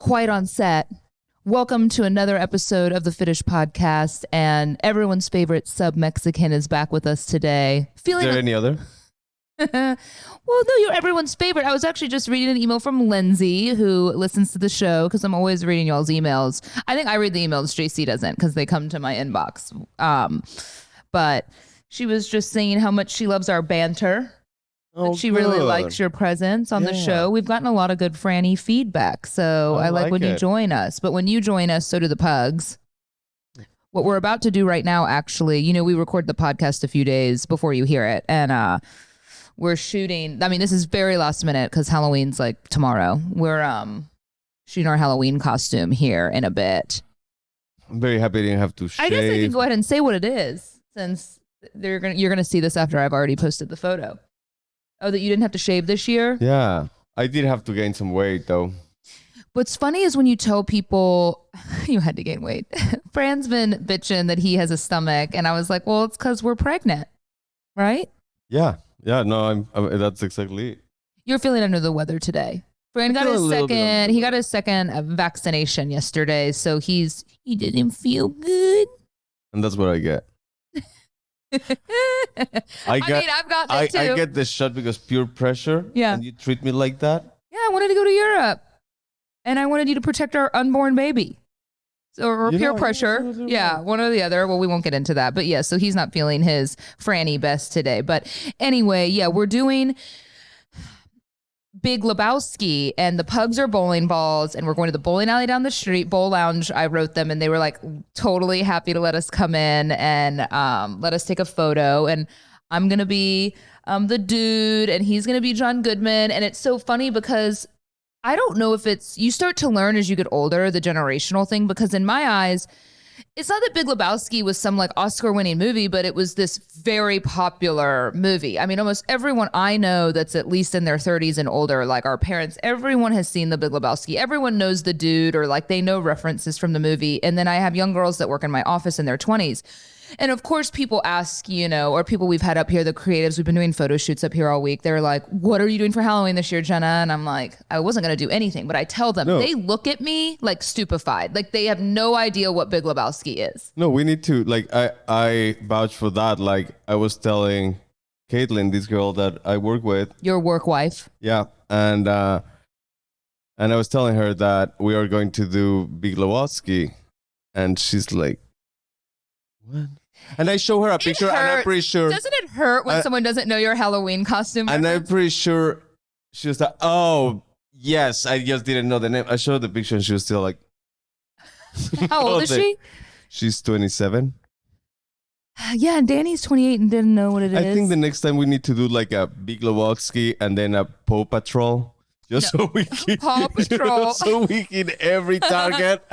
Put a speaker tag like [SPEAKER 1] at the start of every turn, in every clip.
[SPEAKER 1] quiet on set. Welcome to another episode of the Fetish Podcast, and everyone's favorite sub-Mexican is back with us today.
[SPEAKER 2] Is there any other?
[SPEAKER 1] Well, no, you're everyone's favorite. I was actually just reading an email from Lindsay, who listens to the show, because I'm always reading y'all's emails. I think I read the emails, JC doesn't, because they come to my inbox. But she was just saying how much she loves our banter. She really likes your presence on the show. We've gotten a lot of good Franny feedback, so I like when you join us. But when you join us, so do the pugs. What we're about to do right now, actually, you know, we record the podcast a few days before you hear it, and we're shooting. I mean, this is very last minute because Halloween's like tomorrow. We're shooting our Halloween costume here in a bit.
[SPEAKER 2] I'm very happy I didn't have to shave.
[SPEAKER 1] I guess I can go ahead and say what it is, since you're gonna see this after I've already posted the photo. Oh, that you didn't have to shave this year?
[SPEAKER 2] Yeah, I did have to gain some weight though.
[SPEAKER 1] What's funny is when you tell people you had to gain weight. Fran's been bitching that he has a stomach, and I was like, well, it's because we're pregnant, right?
[SPEAKER 2] Yeah, no, I'm that's exactly it.
[SPEAKER 1] You're feeling under the weather today. Fran got his second. He got his second vaccination yesterday, so he didn't feel good.
[SPEAKER 2] And that's what I get. I've
[SPEAKER 1] got that too.
[SPEAKER 2] I get this shot because pure pressure.
[SPEAKER 1] Yeah.
[SPEAKER 2] And you treat me like that?
[SPEAKER 1] Yeah, I wanted to go to Europe. And I wanted you to protect our unborn baby. Or peer pressure. Yeah, one or the other. Well, we won't get into that. But yeah, so he's not feeling his Franny best today. But anyway, yeah, we're doing Big Lebowski, and the pugs are bowling balls, and we're going to the bowling alley down the street, Bowl Lounge. I wrote them, and they were like totally happy to let us come in and let us take a photo. And I'm gonna be the dude, and he's gonna be John Goodman. And it's so funny because I don't know if you start to learn as you get older, the generational thing, because in my eyes, it's not that Big Lebowski was some like Oscar-winning movie, but it was this very popular movie. I mean, almost everyone I know that's at least in their 30s and older, like our parents, everyone has seen the Big Lebowski. Everyone knows the dude, or like they know references from the movie. And then I have young girls that work in my office in their 20s. And of course, people ask, you know, or people we've had up here, the creatives, we've been doing photo shoots up here all week. They're like, what are you doing for Halloween this year, Jenna? And I'm like, I wasn't going to do anything, but I tell them, They look at me like stupefied. Like they have no idea what Big Lebowski is.
[SPEAKER 2] No, we need to, like, I vouch for that. Like I was telling Caitlin, this girl that I work with.
[SPEAKER 1] Your work wife.
[SPEAKER 2] Yeah. And I was telling her that we are going to do Big Lebowski. And she's like, what? And I show her a picture, and I'm pretty sure.
[SPEAKER 1] Doesn't it hurt when someone doesn't know your Halloween costume?
[SPEAKER 2] And I'm pretty sure she was like, oh, yes, I just didn't know the name. I showed the picture, and she was still like.
[SPEAKER 1] How old is she?
[SPEAKER 2] She's 27.
[SPEAKER 1] Yeah, and Danny's 28 and didn't know what it is.
[SPEAKER 2] I think the next time we need to do like a Big Lebowski and then a Paw Patrol. So we can.
[SPEAKER 1] Paw Patrol.
[SPEAKER 2] So we can every target.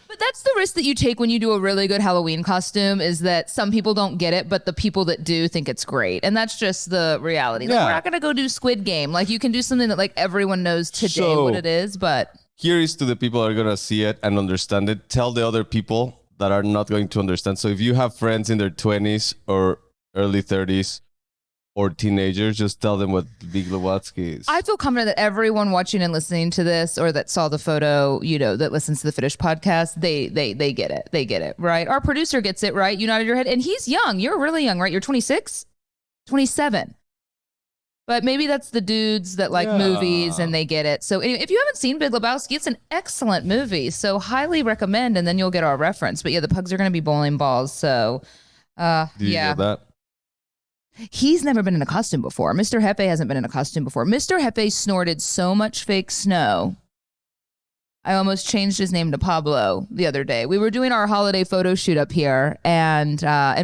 [SPEAKER 1] But that's the risk that you take when you do a really good Halloween costume, is that some people don't get it, but the people that do think it's great. And that's just the reality. Like, we're not going to go do Squid Game. Like, you can do something that like everyone knows today what it is, but.
[SPEAKER 2] Here is to the people that are going to see it and understand it. Tell the other people that are not going to understand. So if you have friends in their 20s or early 30s, or teenagers, just tell them what Big Lebowski is.
[SPEAKER 1] I feel confident that everyone watching and listening to this, or that saw the photo, you know, that listens to the Fetish Podcast, they get it. They get it, right? Our producer gets it, right? You nodded your head. And he's young. You're really young, right? You're 26? 27. But maybe that's the dudes that like movies and they get it. So anyway, if you haven't seen Big Lebowski, it's an excellent movie. So highly recommend, and then you'll get our reference. But yeah, the pugs are going to be bowling balls. So
[SPEAKER 2] Did you know that?
[SPEAKER 1] He's never been in a costume before. Mr. Hefe hasn't been in a costume before. Mr. Hefe snorted so much fake snow, I almost changed his name to Pablo the other day. We were doing our holiday photo shoot up here, and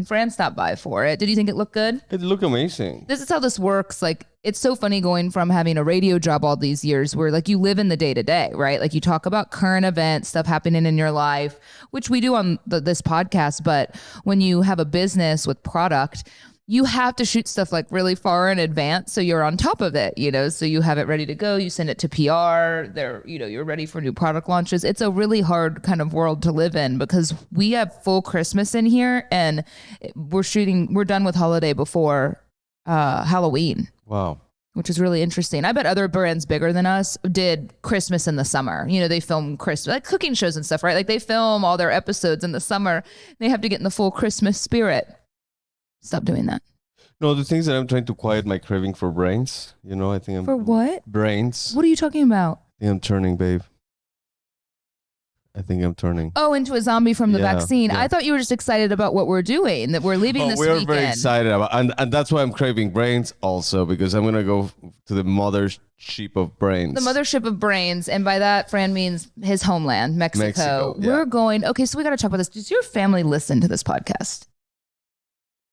[SPEAKER 1] Fran stopped by for it. Did you think it looked good?
[SPEAKER 2] It looked amazing.
[SPEAKER 1] This is how this works. Like, it's so funny going from having a radio job all these years where like you live in the day to day, right? Like you talk about current events, stuff happening in your life, which we do on this podcast. But when you have a business with product, you have to shoot stuff like really far in advance, so you're on top of it, you know, so you have it ready to go. You send it to PR. You're ready for new product launches. It's a really hard kind of world to live in because we have full Christmas in here, and we're done with holiday before Halloween.
[SPEAKER 2] Wow.
[SPEAKER 1] which is really interesting. I bet other brands bigger than us did Christmas in the summer. You know, they film Christmas, like cooking shows and stuff, right? Like they film all their episodes in the summer. They have to get in the full Christmas spirit. Stop doing that.
[SPEAKER 2] No, the things that I'm trying to quiet my craving for brains. You know, I think I'm
[SPEAKER 1] For what?
[SPEAKER 2] brains.
[SPEAKER 1] What are you talking about?
[SPEAKER 2] I think I'm turning, babe. I think I'm turning.
[SPEAKER 1] Oh, into a zombie from the
[SPEAKER 2] Yeah,
[SPEAKER 1] vaccine.
[SPEAKER 2] yeah.
[SPEAKER 1] I thought you were just excited about what we're doing, that we're leaving this
[SPEAKER 2] we're
[SPEAKER 1] weekend.
[SPEAKER 2] very excited about, and that's why I'm craving brains also, because I'm gonna go to the mothership of brains.
[SPEAKER 1] The mothership of brains, and by that, Fran means his homeland, Mexico.
[SPEAKER 2] Yeah.
[SPEAKER 1] We're going. Okay, so we got to talk about this. Does your family listen to this podcast?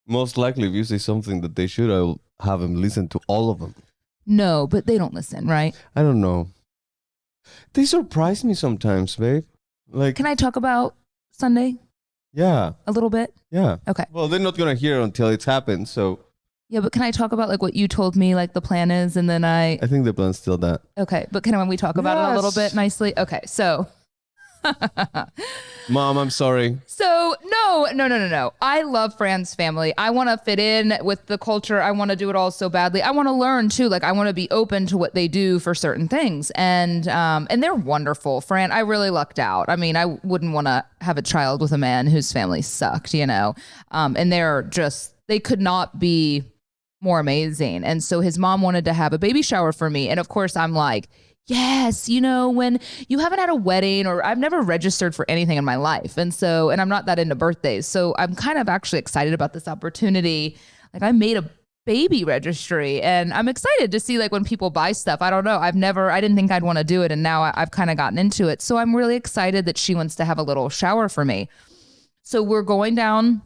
[SPEAKER 2] Most likely, if you say something that they should, I'll have them listen to all of them.
[SPEAKER 1] No, but they don't listen, right?
[SPEAKER 2] I don't know. They surprise me sometimes, babe. Like,
[SPEAKER 1] Can I talk about Sunday
[SPEAKER 2] yeah,
[SPEAKER 1] a little bit?
[SPEAKER 2] yeah.
[SPEAKER 1] Okay.
[SPEAKER 2] Well, they're not gonna hear until it's happened. So
[SPEAKER 1] Yeah, but can I talk about like what you told me, like the plan is, and then I
[SPEAKER 2] think the plan's still that.
[SPEAKER 1] okay, but can we talk about it a little bit nicely? Okay, so
[SPEAKER 2] Mom, I'm sorry.
[SPEAKER 1] So no. I love Fran's family. I want to fit in with the culture. I want to do it all so badly. I want to learn too. Like I want to be open to what they do for certain things. And they're wonderful. Fran, I really lucked out. I mean, I wouldn't want to have a child with a man whose family sucked, you know? And they could not be more amazing. And so his mom wanted to have a baby shower for me. And of course I'm like, yes, you know, when you haven't had a wedding, or I've never registered for anything in my life. And I'm not that into birthdays. So I'm kind of actually excited about this opportunity. Like I made a baby registry and I'm excited to see like when people buy stuff. I don't know. I didn't think I'd want to do it. And now I've kind of gotten into it. So I'm really excited that she wants to have a little shower for me. So we're going down.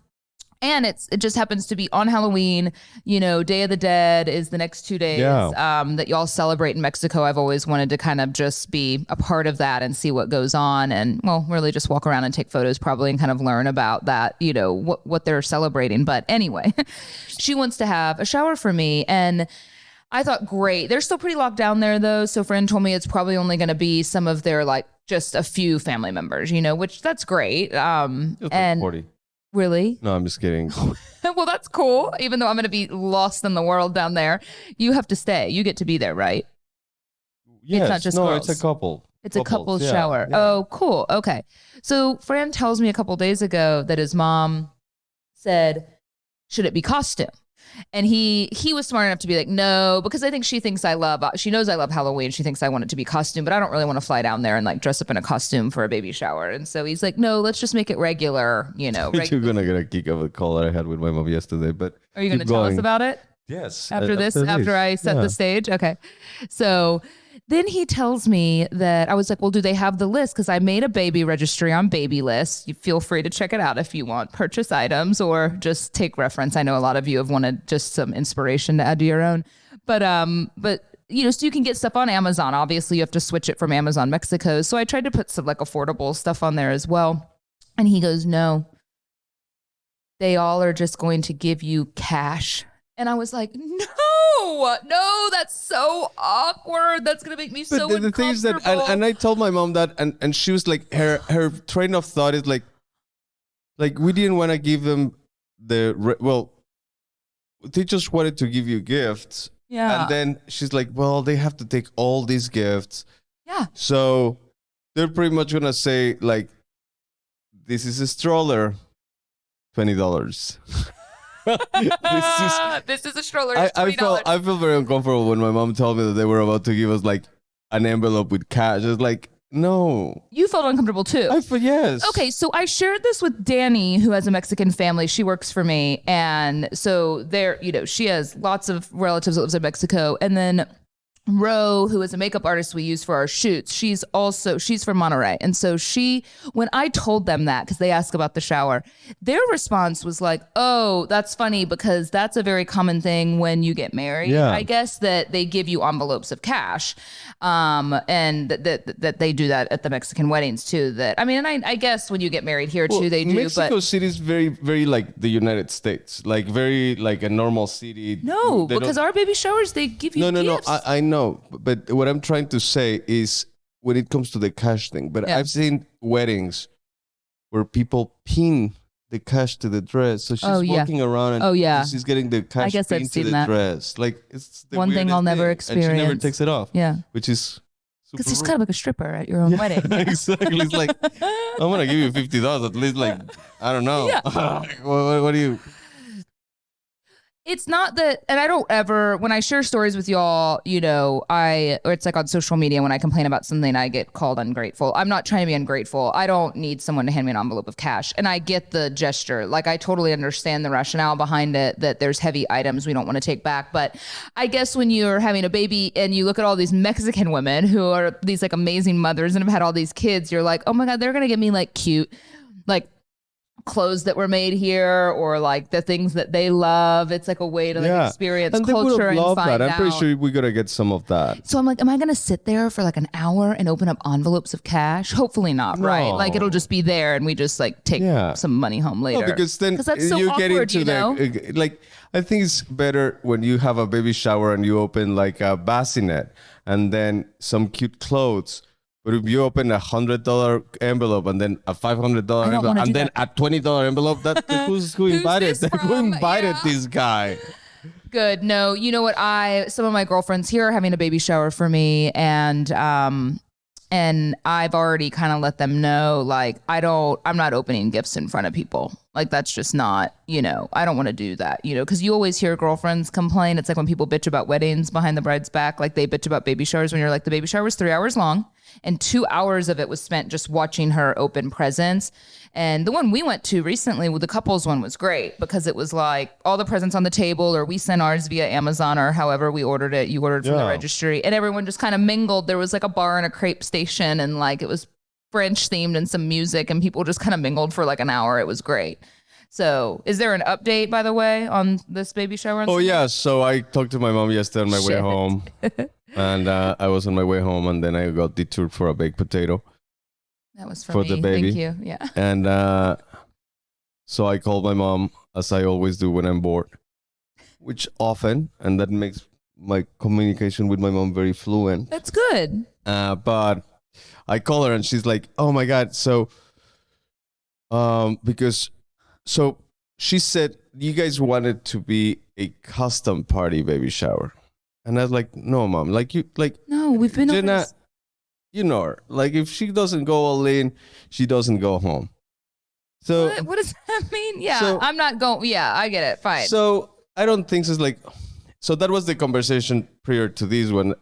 [SPEAKER 1] And it just happens to be on Halloween, you know, Day of the Dead is the next 2 days that y'all celebrate in Mexico. I've always wanted to kind of just be a part of that and see what goes on, and well, really just walk around and take photos probably and kind of learn about that, you know, what they're celebrating. But anyway, she wants to have a shower for me, and I thought, great. They're still pretty locked down there though. So Fran told me it's probably only going to be some of their like just a few family members, you know, which that's great.
[SPEAKER 2] Just
[SPEAKER 1] And
[SPEAKER 2] 40.
[SPEAKER 1] Really?
[SPEAKER 2] No, I'm just kidding.
[SPEAKER 1] Well, that's cool. Even though I'm going to be lost in the world down there, you have to stay. You get to be there, right?
[SPEAKER 2] Yes.
[SPEAKER 1] It's not just
[SPEAKER 2] no,
[SPEAKER 1] girls.
[SPEAKER 2] it's a couple.
[SPEAKER 1] It's a couple's
[SPEAKER 2] yeah,
[SPEAKER 1] shower.
[SPEAKER 2] yeah.
[SPEAKER 1] Oh, cool. Okay. So Fran tells me a couple days ago that his mom said, should it be costume? And he was smart enough to be like, no, because I think she knows I love Halloween. She thinks I want it to be costume, but I don't really want to fly down there and like dress up in a costume for a baby shower. And so he's like, no, let's just make it regular, you know.
[SPEAKER 2] You're going to get a kick of a call that I had with my mom yesterday, but
[SPEAKER 1] are you going to tell us about it?
[SPEAKER 2] Yes.
[SPEAKER 1] After I set the stage? Okay. So then he tells me that I was like, well, do they have the list? Because I made a baby registry on Baby List. You feel free to check it out if you want. Purchase items or just take reference. I know a lot of you have wanted just some inspiration to add to your own. But you know, so you can get stuff on Amazon. Obviously, you have to switch it from Amazon Mexico. So I tried to put some like affordable stuff on there as well. And he goes, no, they all are just going to give you cash. And I was like, no, that's so awkward. That's going to make me so uncomfortable.
[SPEAKER 2] The thing is that, and I told my mom that, and she was like, her train of thought is like we didn't want to give them they just wanted to give you gifts.
[SPEAKER 1] Yeah.
[SPEAKER 2] And then she's like, well, they have to take all these gifts.
[SPEAKER 1] Yeah.
[SPEAKER 2] So they're pretty much going to say like, this is a stroller, $20.
[SPEAKER 1] This is a stroller. It's $20.
[SPEAKER 2] I felt very uncomfortable when my mom told me that they were about to give us like an envelope with cash. I was like, no.
[SPEAKER 1] You felt uncomfortable too.
[SPEAKER 2] I felt yes.
[SPEAKER 1] Okay, so I shared this with Danny, who has a Mexican family. She works for me, and so there, you know, she has lots of relatives that lives in Mexico, and then Ro, who is a makeup artist we use for our shoots, she's from Monterrey. And so when I told them that, because they asked about the shower, their response was like, oh, that's funny because that's a very common thing when you get married.
[SPEAKER 2] Yeah.
[SPEAKER 1] I guess that they give you envelopes of cash. And that they do that at the Mexican weddings too. That, I mean, and I guess when you get married here too, they do.
[SPEAKER 2] Mexico City is very, very like the United States, like very like a normal city.
[SPEAKER 1] No, because our baby showers, they give you gifts.
[SPEAKER 2] No, I know. But what I'm trying to say is when it comes to the cash thing, but I've seen weddings where people pin the cash to the dress. So she's
[SPEAKER 1] Oh, yeah.
[SPEAKER 2] walking around and
[SPEAKER 1] Oh, yeah.
[SPEAKER 2] she's getting the cash
[SPEAKER 1] guess I've
[SPEAKER 2] pinned to
[SPEAKER 1] seen
[SPEAKER 2] the
[SPEAKER 1] that.
[SPEAKER 2] dress. Like it's the
[SPEAKER 1] One thing I'll
[SPEAKER 2] weirdest
[SPEAKER 1] never
[SPEAKER 2] And she never
[SPEAKER 1] experience.
[SPEAKER 2] takes it off.
[SPEAKER 1] Yeah.
[SPEAKER 2] Which is
[SPEAKER 1] Because it's kind of like a stripper at your own wedding.
[SPEAKER 2] exactly. It's like, I'm going to give you $50 at least. Like, I don't know.
[SPEAKER 1] Yeah.
[SPEAKER 2] what do you...
[SPEAKER 1] It's not that, and I don't ever, when I share stories with y'all, you know, or it's like on social media when I complain about something, I get called ungrateful. I'm not trying to be ungrateful. I don't need someone to hand me an envelope of cash. And I get the gesture. Like, I totally understand the rationale behind it, that there's heavy items we don't want to take back. But I guess when you're having a baby and you look at all these Mexican women who are these like amazing mothers and have had all these kids, you're like, oh my God, they're going to get me like cute, like clothes that were made here, or like the things that they love. It's like a way to like experience
[SPEAKER 2] and
[SPEAKER 1] culture and find
[SPEAKER 2] that. I'm
[SPEAKER 1] out.
[SPEAKER 2] pretty sure we're gonna get some of that.
[SPEAKER 1] So I'm like, am I gonna sit there for like an hour and open up envelopes of cash? Hopefully not, right? Like it'll just be there and we just like take some money home later.
[SPEAKER 2] No, because then
[SPEAKER 1] that's so
[SPEAKER 2] you
[SPEAKER 1] awkward,
[SPEAKER 2] get into
[SPEAKER 1] you know?
[SPEAKER 2] like I think it's better when you have a baby shower and you open like a bassinet and then some cute clothes. But if you open $100 envelope and then a $500 envelope and then a $20 envelope, who invited this guy?
[SPEAKER 1] Good. No, you know what? Some of my girlfriends here are having a baby shower for me, and I've already kind of let them know, like, I'm not opening gifts in front of people. Like, that's just not, you know, I don't want to do that, you know, because you always hear girlfriends complain. It's like when people bitch about weddings behind the bride's back, like they bitch about baby showers when you're like, the baby shower was 3 hours long and 2 hours of it was spent just watching her open presents. And the one we went to recently, the couples one, was great because it was like all the presents on the table, or we sent ours via Amazon, or however we ordered it. You ordered from the registry, and everyone just kind of mingled. There was like a bar and a crepe station, and like it was French themed and some music, and people just kind of mingled for like an hour. It was great. So is there an update, by the way, on this baby shower?
[SPEAKER 2] Oh, yeah. So I talked to my mom yesterday on my way home. And I was on my way home, and then I got detoured for a baked potato.
[SPEAKER 1] That was for me.
[SPEAKER 2] The baby.
[SPEAKER 1] Thank you. Yeah.
[SPEAKER 2] And so I called my mom, as I always do when I'm bored, which often, and that makes my communication with my mom very fluent.
[SPEAKER 1] That's good.
[SPEAKER 2] But I call her, and she's like, "Oh my God!" So, so she said you guys wanted to be a custom party baby shower, and I was like, "No, mom.
[SPEAKER 1] No, we've been
[SPEAKER 2] Jenna,
[SPEAKER 1] over this.
[SPEAKER 2] You know her. Like, if she doesn't go all in, she doesn't go home." So
[SPEAKER 1] what does that mean? Yeah,
[SPEAKER 2] so,
[SPEAKER 1] I'm not going. Yeah, I get it. Fine.
[SPEAKER 2] So I don't think so. It's like, so that was the conversation prior to this one,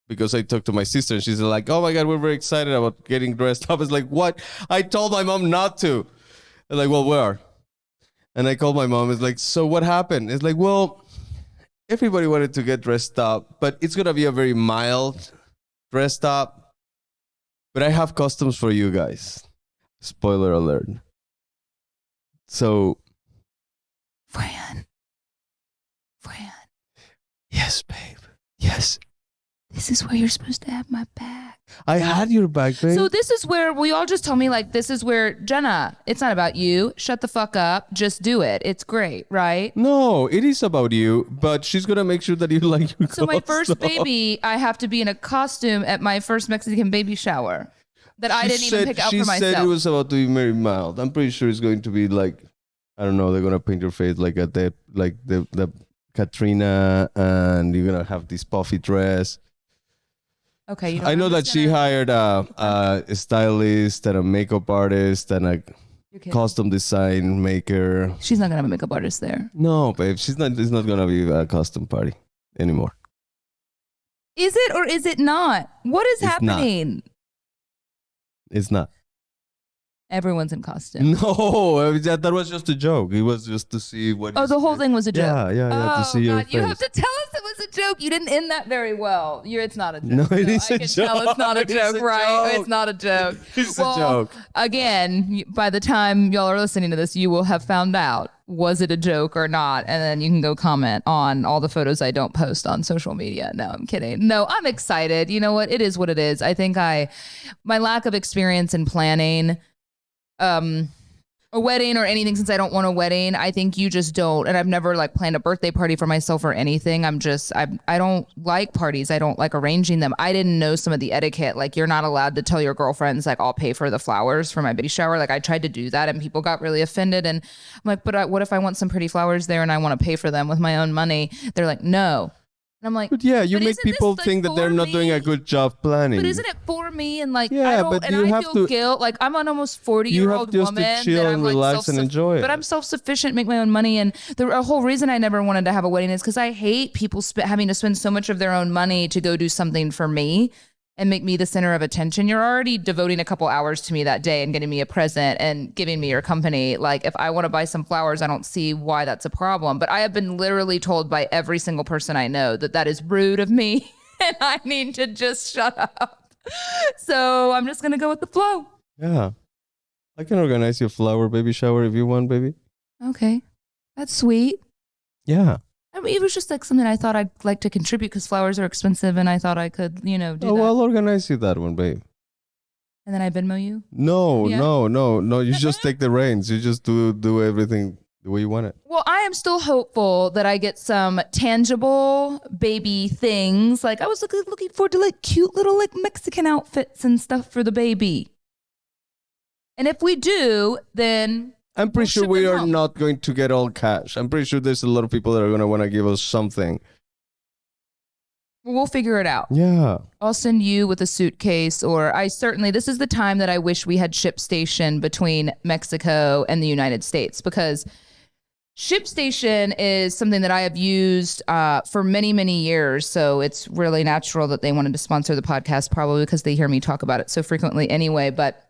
[SPEAKER 2] because I talked to my sister and she's like, "Oh my God, we're very excited about getting dressed up." It's like, what? I told my mom not to. I'm like, well, where? And I called my mom. It's like, so what happened? It's like, well, everybody wanted to get dressed up, but it's going to be a very mild dressed up. But I have customs for you guys. Spoiler alert. So,
[SPEAKER 1] Fran.
[SPEAKER 2] Yes, babe. Yes.
[SPEAKER 1] This is where you're supposed to have my back.
[SPEAKER 2] I had your back, babe.
[SPEAKER 1] So this is where we all just told me, like, this is where, Jenna, it's not about you. Shut the fuck up. Just do it. It's great, right?
[SPEAKER 2] No, it is about you, but she's going to make sure that you like your
[SPEAKER 1] So my first baby, I have to be in a costume at my first Mexican baby shower that I didn't even pick out for myself.
[SPEAKER 2] She said it was about to be very mild. I'm pretty sure it's going to be like, I don't know, they're going to paint your face like the Katrina, and you're going to have this puffy dress.
[SPEAKER 1] Okay.
[SPEAKER 2] I know that she hired a stylist and a makeup artist and a custom design maker.
[SPEAKER 1] She's not going to have a makeup artist there.
[SPEAKER 2] No, babe. It's not going to be a custom party anymore.
[SPEAKER 1] Is it or is it not? What is happening?
[SPEAKER 2] It's not.
[SPEAKER 1] Everyone's in costume.
[SPEAKER 2] No, that was just a joke. It was just to see what.
[SPEAKER 1] Oh, the whole thing was a joke.
[SPEAKER 2] Yeah. To see your face.
[SPEAKER 1] You have to tell us it was a joke. You didn't end that very well. It's not a joke.
[SPEAKER 2] No, it is a joke. I can
[SPEAKER 1] tell it's not a joke, right? It's not a joke.
[SPEAKER 2] It's a joke.
[SPEAKER 1] Again, by the time y'all are listening to this, you will have found out, was it a joke or not? And then you can go comment on all the photos I don't post on social media. No, I'm kidding. No, I'm excited. You know what? It is what it is. I think my lack of experience in planning, a wedding or anything, since I don't want a wedding. I think you just don't. And I've never like planned a birthday party for myself or anything. I don't like parties. I don't like arranging them. I didn't know some of the etiquette. Like you're not allowed to tell your girlfriends like I'll pay for the flowers for my baby shower. Like I tried to do that and people got really offended. And I'm like, but what if I want some pretty flowers there and I want to pay for them with my own money? They're like, no. And I'm like,
[SPEAKER 2] but yeah, you make people
[SPEAKER 1] this,
[SPEAKER 2] think that they're not doing a good job planning.
[SPEAKER 1] But isn't it for me? And like,
[SPEAKER 2] yeah,
[SPEAKER 1] I don't,
[SPEAKER 2] but
[SPEAKER 1] and
[SPEAKER 2] you
[SPEAKER 1] I
[SPEAKER 2] have
[SPEAKER 1] feel
[SPEAKER 2] to,
[SPEAKER 1] guilt. Like I'm an almost 40-year-old woman.
[SPEAKER 2] You have to chill and relax and enjoy it.
[SPEAKER 1] But I'm self-sufficient, make my own money. And the whole reason I never wanted to have a wedding is because I hate people having to spend so much of their own money to go do something for me and make me the center of attention. You're already devoting a couple hours to me that day and getting me a present and giving me your company. Like if I want to buy some flowers, I don't see why that's a problem. But I have been literally told by every single person I know that that is rude of me and I need to just shut up. So I'm just going to go with the flow.
[SPEAKER 2] Yeah. I can organize your flower baby shower if you want, baby.
[SPEAKER 1] Okay. That's sweet.
[SPEAKER 2] Yeah.
[SPEAKER 1] I mean, it was just like something I thought I'd like to contribute because flowers are expensive and I thought I could, do that.
[SPEAKER 2] I'll organize you that one, babe.
[SPEAKER 1] And then I Venmo you?
[SPEAKER 2] No. You just take the reins. You just do everything the way you want it.
[SPEAKER 1] Well, I am still hopeful that I get some tangible baby things. Like I was looking forward to like cute little like Mexican outfits and stuff for the baby. And if we do, then
[SPEAKER 2] I'm pretty sure we are not going to get all cash. I'm pretty sure there's a lot of people that are going to want to give us something.
[SPEAKER 1] We'll figure it out.
[SPEAKER 2] Yeah.
[SPEAKER 1] I'll send you with a suitcase, or this is the time that I wish we had ShipStation between Mexico and the United States, because ShipStation is something that I have used for many, many years. So it's really natural that they wanted to sponsor the podcast, probably because they hear me talk about it so frequently anyway. But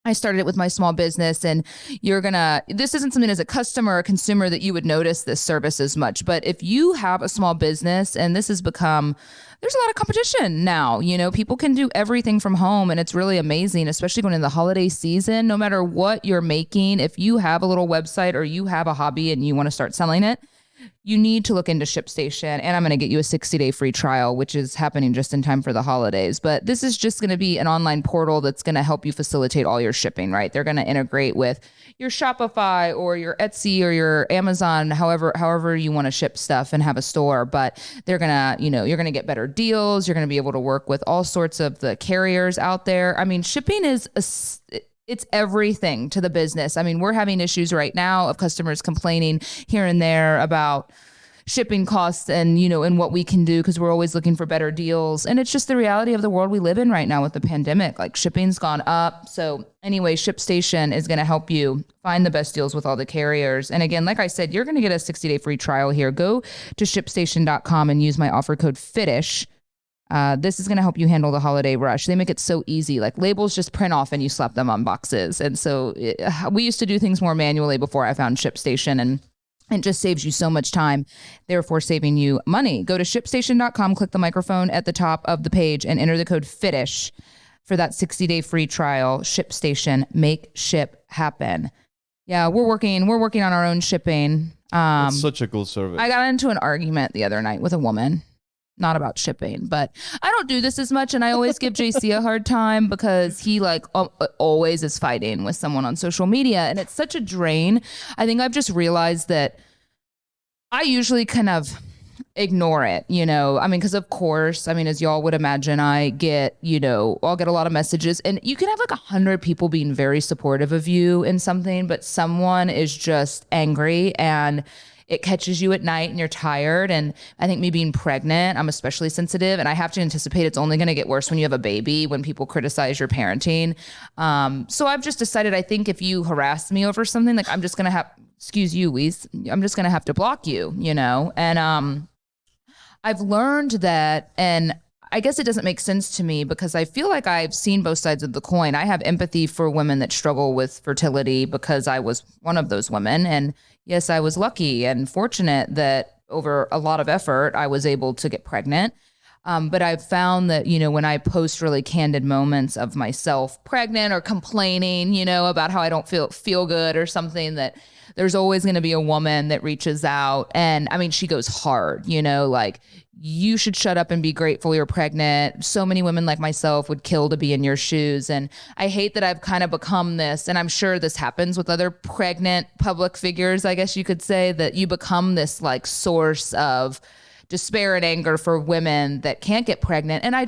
[SPEAKER 1] I started it with my small business, and this isn't something as a customer or consumer that you would notice this service as much. But if you have a small business, and there's a lot of competition now, people can do everything from home, and it's really amazing, especially going into the holiday season. No matter what you're making, if you have a little website or you have a hobby and you want to start selling it, you need to look into ShipStation, and I'm going to get you a 60-day free trial, which is happening just in time for the holidays. But this is just going to be an online portal that's going to help you facilitate all your shipping, right? They're going to integrate with your Shopify or your Etsy or your Amazon, however you want to ship stuff and have a store. But they're going to, you're going to get better deals. You're going to be able to work with all sorts of the carriers out there. I mean, shipping is it's everything to the business. I mean, we're having issues right now of customers complaining here and there about shipping costs and, and what we can do, because we're always looking for better deals. And it's just the reality of the world we live in right now with the pandemic. Like shipping's gone up. So anyway, ShipStation is going to help you find the best deals with all the carriers. And again, like I said, you're going to get a 60-day free trial here. Go to shipstation.com and use my offer code FITTISH. This is going to help you handle the holiday rush. They make it so easy. Like labels just print off and you slap them on boxes. And so we used to do things more manually before I found ShipStation, and it just saves you so much time, therefore saving you money. Go to shipstation.com, click the microphone at the top of the page, and enter the code FITTISH for that 60-day free trial. ShipStation, make ship happen. Yeah, we're working on our own shipping.
[SPEAKER 2] It's such a cool service.
[SPEAKER 1] I got into an argument the other night with a woman. Not about shipping, but I don't do this as much. And I always give JC a hard time because he always is fighting with someone on social media. And it's such a drain. I think I've just realized that I usually kind of ignore it, because of course, as y'all would imagine, I get, I'll get a lot of messages, and you can have 100 people being very supportive of you in something, but someone is just angry and it catches you at night and you're tired. And I think me being pregnant, I'm especially sensitive, and I have to anticipate it's only going to get worse when you have a baby, when people criticize your parenting. So I've just decided, I think if you harass me over something, I'm just going to have, excuse you, Weez, I'm just going to have to block you, and I've learned that, and I guess it doesn't make sense to me because I feel like I've seen both sides of the coin. I have empathy for women that struggle with fertility because I was one of those women. And yes, I was lucky and fortunate that over a lot of effort, I was able to get pregnant. But I've found that, when I post really candid moments of myself pregnant or complaining, about how I don't feel good or something, that there's always going to be a woman that reaches out. And I mean, she goes hard, like, you should shut up and be grateful you're pregnant. So many women like myself would kill to be in your shoes. And I hate that I've kind of become this, and I'm sure this happens with other pregnant public figures, I guess you could say, that you become this like source of despair and anger for women that can't get pregnant. And I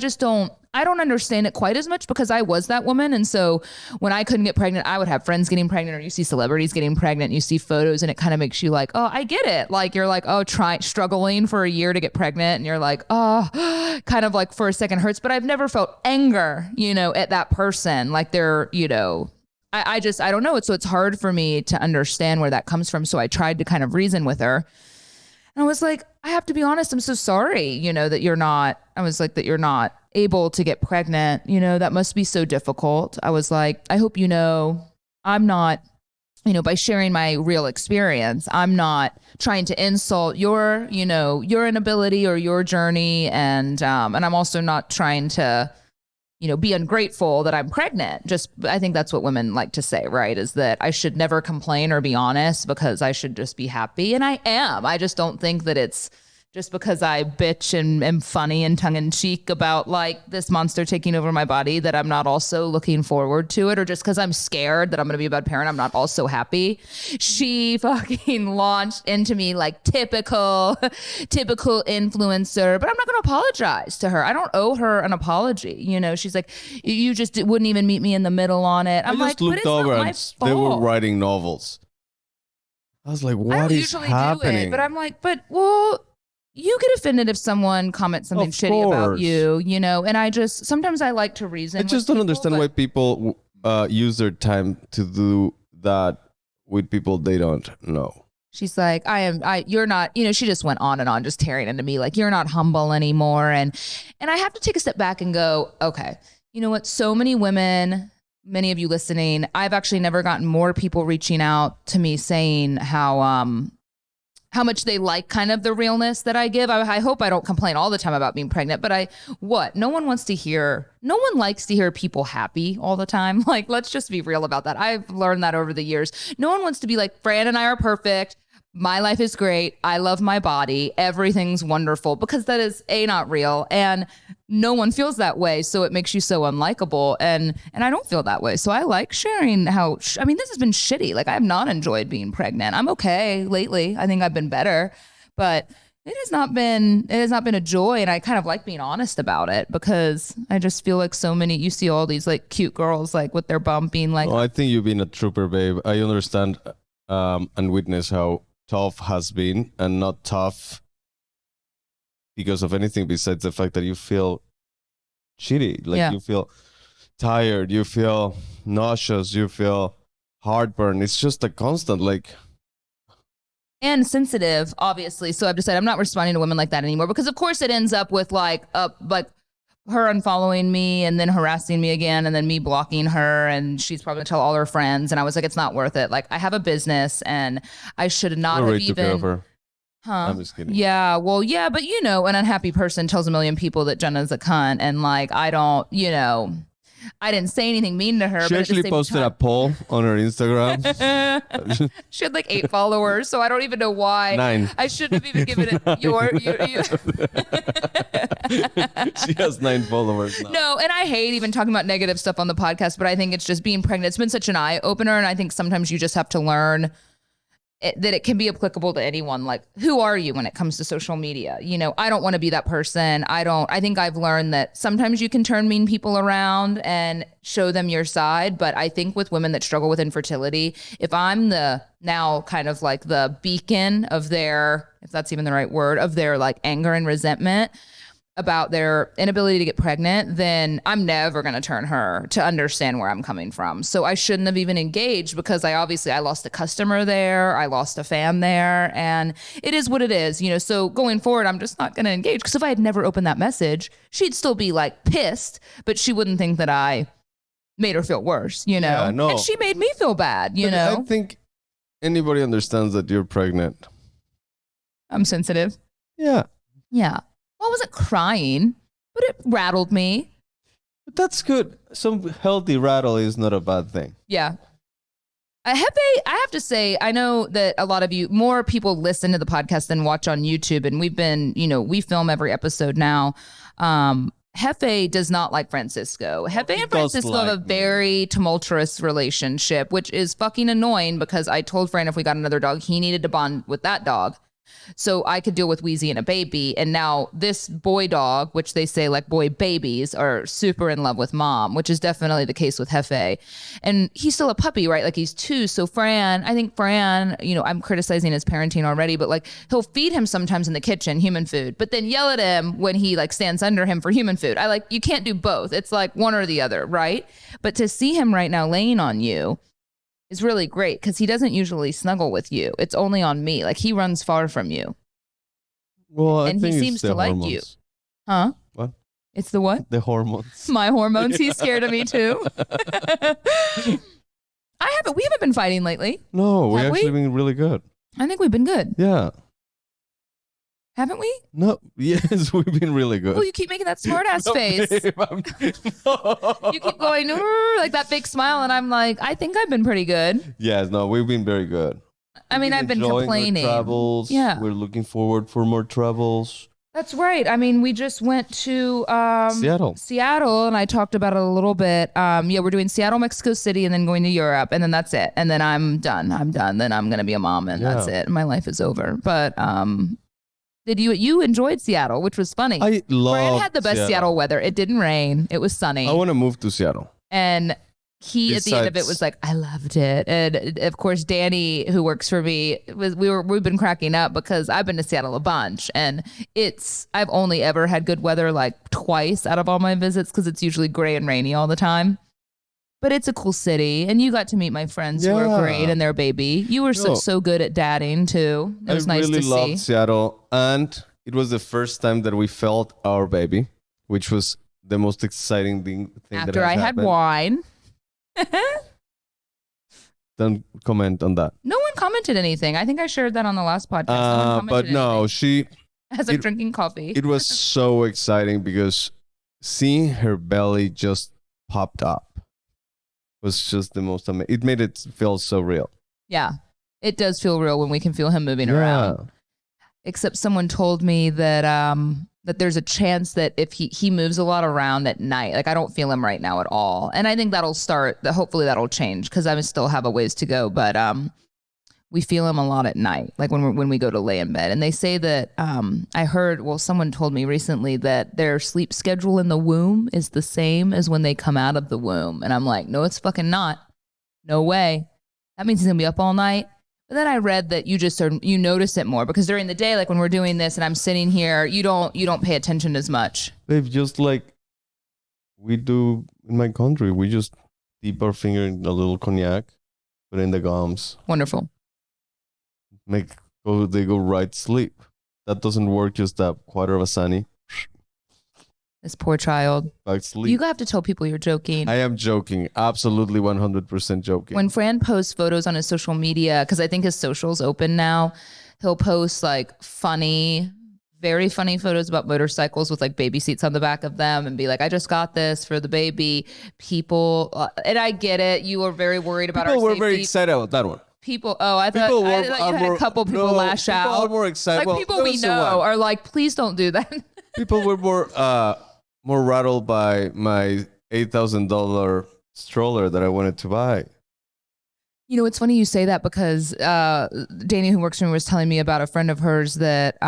[SPEAKER 1] don't understand it quite as much, because I was that woman. And so when I couldn't get pregnant, I would have friends getting pregnant, or you see celebrities getting pregnant, you see photos, and it kind of makes you like, oh, I get it. Like, you're like, oh, struggling for a year to get pregnant. And you're like, oh, kind of like for a second hurts. But I've never felt anger, at that person. Like they're, I don't know. So it's hard for me to understand where that comes from. So I tried to kind of reason with her. And I was like, I have to be honest, I'm so sorry, that you're not able to get pregnant. That must be so difficult. I was like, I hope I'm not, by sharing my real experience, I'm not trying to insult your inability or your journey. And I'm also not trying to, be ungrateful that I'm pregnant. I think that's what women like to say, right? Is that I should never complain or be honest, because I should just be happy. And I am. I just don't think that it's just because I bitch and am funny and tongue in cheek about like this monster taking over my body that I'm not also looking forward to it, or just because I'm scared that I'm going to be a bad parent, I'm not also happy. She fucking launched into me like typical influencer, but I'm not going to apologize to her. I don't owe her an apology. She's like, you just wouldn't even meet me in the middle on it. I'm like,
[SPEAKER 2] looked over and they were writing novels. I was like, what is happening?
[SPEAKER 1] But I'm like, you get offended if someone comments something shitty about you, and sometimes I like to reason.
[SPEAKER 2] I just don't understand why people use their time to do that with people they don't know.
[SPEAKER 1] She's like, you're not, she just went on and on, just tearing into me, like, you're not humble anymore. And I have to take a step back and go, okay, you know what? So many women, many of you listening, I've actually never gotten more people reaching out to me saying how much they like kind of the realness that I give. I hope I don't complain all the time about being pregnant, but no one likes to hear people happy all the time. Like, let's just be real about that. I've learned that over the years. No one wants to be like, Fran and I are perfect. My life is great. I love my body. Everything's wonderful, because that is not real. And no one feels that way. So it makes you so unlikable. And I don't feel that way. So I like sharing this has been shitty. Like, I have not enjoyed being pregnant. I'm okay lately. I think I've been better, but it has not been a joy. And I kind of like being honest about it, because I just feel like you see all these like cute girls, like with their bum being like,
[SPEAKER 2] I think you've been a trooper, babe. I understand and witness how tough has been, and not tough because of anything besides the fact that you feel shitty. Like, you feel tired, you feel nauseous, you feel heartburn. It's just a constant, like,
[SPEAKER 1] and sensitive, obviously. So I've decided I'm not responding to women like that anymore, because of course it ends up with like her unfollowing me and then harassing me again, and then me blocking her, and she's probably gonna tell all her friends. And I was like, it's not worth it. Like, I have a business, and I should not have even. Took over. Huh? I'm just kidding. Yeah, well, yeah, but an unhappy person tells a million people that Jenna's a cunt, and like, I didn't say anything mean to her.
[SPEAKER 2] She actually posted a poll on her Instagram.
[SPEAKER 1] She had like 8 followers, so I don't even know why.
[SPEAKER 2] 9.
[SPEAKER 1] I shouldn't have even given it your
[SPEAKER 2] She has 9 followers now.
[SPEAKER 1] No, and I hate even talking about negative stuff on the podcast, but I think it's just being pregnant. It's been such an eye opener, and I think sometimes you just have to learn that it can be applicable to anyone. Like, who are you when it comes to social media? I don't want to be that person. I think I've learned that sometimes you can turn mean people around and show them your side. But I think with women that struggle with infertility, if I'm now kind of like the beacon of their, if that's even the right word, of their like anger and resentment about their inability to get pregnant, then I'm never going to turn her to understand where I'm coming from. So I shouldn't have even engaged, because I lost a customer there. I lost a fan there, and it is what it is, so going forward, I'm just not going to engage, because if I had never opened that message, she'd still be like pissed, but she wouldn't think that I made her feel worse,
[SPEAKER 2] Yeah, no.
[SPEAKER 1] And she made me feel bad,
[SPEAKER 2] I think anybody understands that you're pregnant.
[SPEAKER 1] I'm sensitive.
[SPEAKER 2] Yeah.
[SPEAKER 1] Yeah. Well, I wasn't crying. but it rattled me.
[SPEAKER 2] But that's good. Some healthy rattle is not a bad thing.
[SPEAKER 1] Yeah. Hefe, I have to say, I know that a lot of more people listen to the podcast than watch on YouTube. And we've been, we film every episode now. Hefe does not like Francisco. Hefe and Francisco have a very tumultuous relationship, which is fucking annoying because I told Fran if we got another dog, he needed to bond with that dog. So I could deal with Wheezy and a baby. And now this boy dog, which they say like boy babies are super in love with mom, which is definitely the case with Hefe. And he's still a puppy, right? Like he's 2. So I think Fran, I'm criticizing his parenting already, but like he'll feed him sometimes in the kitchen, human food, but then yell at him when he like stands under him for human food. You can't do both. It's like one or the other, right? But to see him right now laying on you is really great because he doesn't usually snuggle with you. It's only on me. Like he runs far from you.
[SPEAKER 2] Well,
[SPEAKER 1] and he seems to like you. Huh?
[SPEAKER 2] What?
[SPEAKER 1] It's the what?
[SPEAKER 2] The hormones.
[SPEAKER 1] My hormones. He's scared of me too. We haven't been fighting lately.
[SPEAKER 2] No, we've actually been really good.
[SPEAKER 1] I think we've been good.
[SPEAKER 2] Yeah.
[SPEAKER 1] Haven't we?
[SPEAKER 2] No. Yes, we've been really good.
[SPEAKER 1] Well, you keep making that smart ass face.
[SPEAKER 2] Babe,
[SPEAKER 1] You keep going like that big smile, and I'm like, I think I've been pretty good.
[SPEAKER 2] Yes, no, we've been very good.
[SPEAKER 1] I mean, I've been complaining.
[SPEAKER 2] Our travels.
[SPEAKER 1] Yeah,
[SPEAKER 2] we're looking forward for more travels.
[SPEAKER 1] That's right. I mean, we just went to Seattle, and I talked about it a little bit. We're doing Seattle, Mexico City, and then going to Europe, and then that's it. And then I'm done. Then I'm gonna be a mom, and that's it. My life is over. But did you enjoyed Seattle, which was funny.
[SPEAKER 2] I loved
[SPEAKER 1] Fran had the best Seattle weather. It didn't rain. It was sunny.
[SPEAKER 2] I want to move to Seattle.
[SPEAKER 1] And he at the end of it was like, I loved it. And of course, Danny, who works for me, we've been cracking up because I've been to Seattle a bunch, and I've only ever had good weather like twice out of all my visits because it's usually gray and rainy all the time. But it's a cool city, and you got to meet my friends who are great and their baby. You were so good at dadding too. It was nice to see. I really loved
[SPEAKER 2] Seattle, and it was the first time that we felt our baby, which was the most exciting thing.
[SPEAKER 1] After I had wine.
[SPEAKER 2] Don't comment on that.
[SPEAKER 1] No one commented anything. I think I shared that on the last podcast.
[SPEAKER 2] But no, she
[SPEAKER 1] as I'm drinking coffee.
[SPEAKER 2] It was so exciting because seeing her belly just popped up was just the most amazing. It made it feel so real.
[SPEAKER 1] Yeah, it does feel real when we can feel him moving around. Except someone told me that that there's a chance that if he moves a lot around at night, like I don't feel him right now at all. And I think hopefully that'll change because I still have a ways to go. But we feel him a lot at night, like when we go to lay in bed. And they say that someone told me recently that their sleep schedule in the womb is the same as when they come out of the womb. And I'm like, no, it's fucking not. No way. That means he's gonna be up all night. But then I read that you notice it more because during the day, like when we're doing this and I'm sitting here, you don't pay attention as much.
[SPEAKER 2] They've just like we do in my country, we just dip our finger in a little cognac, put in the gums.
[SPEAKER 1] Wonderful.
[SPEAKER 2] They go right to sleep. That doesn't work. Just a quarter of a sunny.
[SPEAKER 1] This poor child.
[SPEAKER 2] Back to sleep.
[SPEAKER 1] You have to tell people you're joking.
[SPEAKER 2] I am joking. Absolutely 100% joking.
[SPEAKER 1] When Fran posts photos on his social media, because I think his social's open now, he'll post like very funny photos about motorcycles with like baby seats on the back of them and be like, I just got this for the baby. People, and I get it. You were very worried about our safety.
[SPEAKER 2] People were very excited about that one.
[SPEAKER 1] I thought you had a couple people lash out.
[SPEAKER 2] People are more excited.
[SPEAKER 1] Like people we know are like, please don't do that.
[SPEAKER 2] People were more rattled by my $8,000 stroller that I wanted to buy.
[SPEAKER 1] You know, it's funny you say that because Danny, who works for me, was telling me about a friend of hers that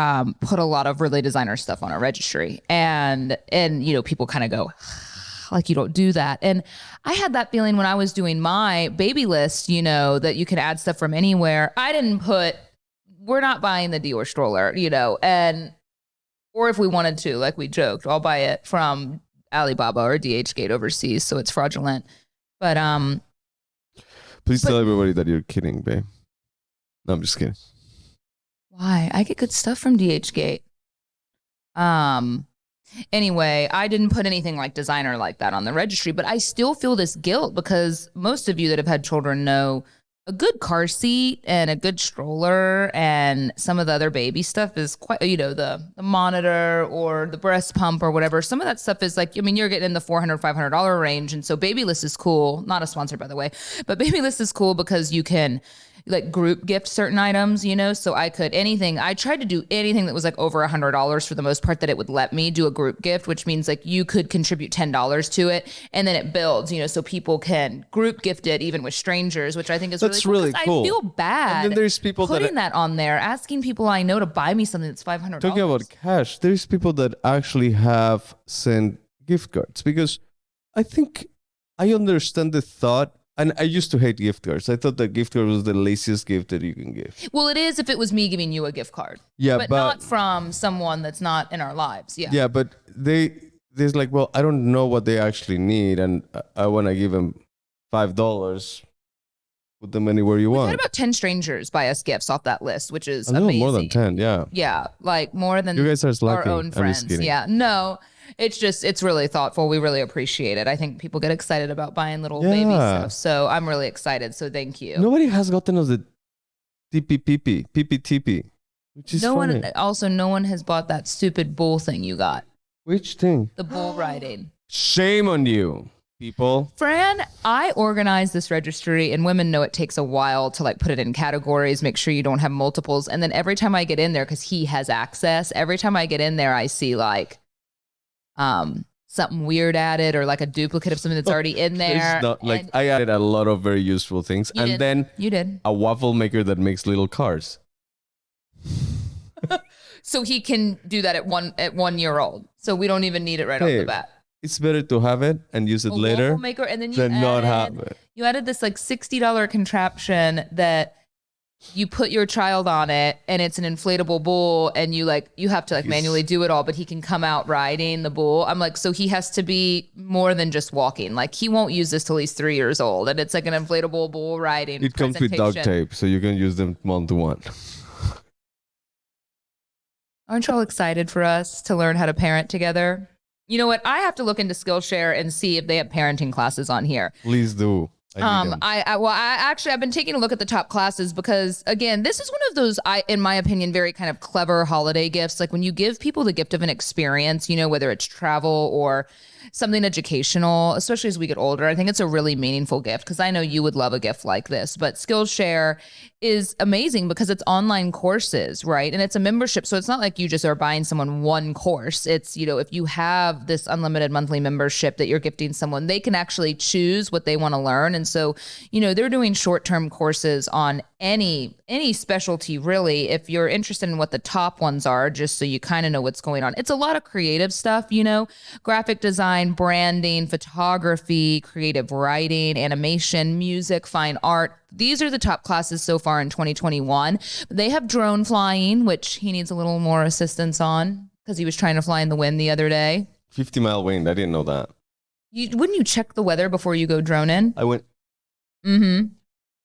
[SPEAKER 1] put a lot of really designer stuff on our registry. And people kind of go, like, you don't do that. And I had that feeling when I was doing my baby list, that you can add stuff from anywhere. I didn't we're not buying the Dior stroller, or if we wanted to, like we joked, I'll buy it from Alibaba or DHgate overseas. So it's fraudulent. But,
[SPEAKER 2] please tell everybody that you're kidding, babe. No, I'm just kidding.
[SPEAKER 1] Why? I get good stuff from DHgate. Anyway, I didn't put anything like designer like that on the registry, but I still feel this guilt because most of you that have had children know a good car seat and a good stroller and some of the other baby stuff is quite, the monitor or the breast pump or whatever. Some of that stuff is like, I mean, you're getting in the $400, $500 range. And so Babylist is cool. Not a sponsor, by the way, but Babylist is cool because you can like group gift certain items, so I tried to do anything that was like over $100 for the most part that it would let me do a group gift, which means like you could contribute $10 to it and then it builds, so people can group gift it even with strangers, which I think is really cool. I feel bad
[SPEAKER 2] and then there's people
[SPEAKER 1] putting that on there, asking people I know to buy me something that's $500.
[SPEAKER 2] Talking about cash, there's people that actually have sent gift cards because I think I understand the thought. And I used to hate gift cards. I thought that gift card was the laziest gift that you can give.
[SPEAKER 1] Well, it is if it was me giving you a gift card.
[SPEAKER 2] Yeah,
[SPEAKER 1] but not from someone that's not in our lives. Yeah.
[SPEAKER 2] Yeah, but there's like, well, I don't know what they actually need, and I want to give them $5. Put them anywhere you want.
[SPEAKER 1] We had about 10 strangers buy us gifts off that list, which is
[SPEAKER 2] a little
[SPEAKER 1] amazing.
[SPEAKER 2] More than 10, yeah.
[SPEAKER 1] Yeah, like more than
[SPEAKER 2] you guys are slacking.
[SPEAKER 1] Our own friends. Yeah, no. It's really thoughtful. We really appreciate it. I think people get excited about buying little baby stuff. So I'm really excited. So thank you.
[SPEAKER 2] Nobody has gotten us the TP, which is funny.
[SPEAKER 1] No one has bought that stupid bull thing you got.
[SPEAKER 2] Which thing?
[SPEAKER 1] The bull riding.
[SPEAKER 2] Shame on you, people.
[SPEAKER 1] Fran, I organize this registry and women know it takes a while to like put it in categories, make sure you don't have multiples. And then every time I get in there, because he has access, every time I get in there, I see like something weird added or like a duplicate of something that's already in there.
[SPEAKER 2] I added a lot of very useful things. Then
[SPEAKER 1] you did
[SPEAKER 2] a waffle maker that makes little cars.
[SPEAKER 1] So he can do that at 1 year old. So we don't even need it right off the bat.
[SPEAKER 2] It's better to have it and use it later
[SPEAKER 1] waffle maker, and then
[SPEAKER 2] than not have it.
[SPEAKER 1] You added this like $60 contraption that you put your child on it and it's an inflatable bull and you have to manually do it all, but he can come out riding the bull. I'm like, so he has to be more than just walking. Like he won't use this till he's 3 years old and it's like an inflatable bull riding.
[SPEAKER 2] It comes with duct tape so you can use them one to one.
[SPEAKER 1] Aren't you all excited for us to learn how to parent together? You know what? I have to look into Skillshare and see if they have parenting classes on here.
[SPEAKER 2] Please do.
[SPEAKER 1] I've been taking a look at the top classes because again, this is one of those, in my opinion, very kind of clever holiday gifts. Like when you give people the gift of an experience, whether it's travel or something educational, especially as we get older, I think it's a really meaningful gift because I know you would love a gift like this. But Skillshare is amazing because it's online courses, right? And it's a membership. So it's not like you just are buying someone one course. It's, if you have this unlimited monthly membership that you're gifting someone, they can actually choose what they want to learn. And so, they're doing short-term courses on any specialty, really, if you're interested in what the top ones are, just so you kind of know what's going on. It's a lot of creative stuff, graphic design, branding, photography, creative writing, animation, music, fine art. These are the top classes so far in 2021. They have drone flying, which he needs a little more assistance on because he was trying to fly in the wind the other day.
[SPEAKER 2] 50-mile wind. I didn't know that.
[SPEAKER 1] Wouldn't you check the weather before you go droning?
[SPEAKER 2] I went.
[SPEAKER 1] Mm-hmm.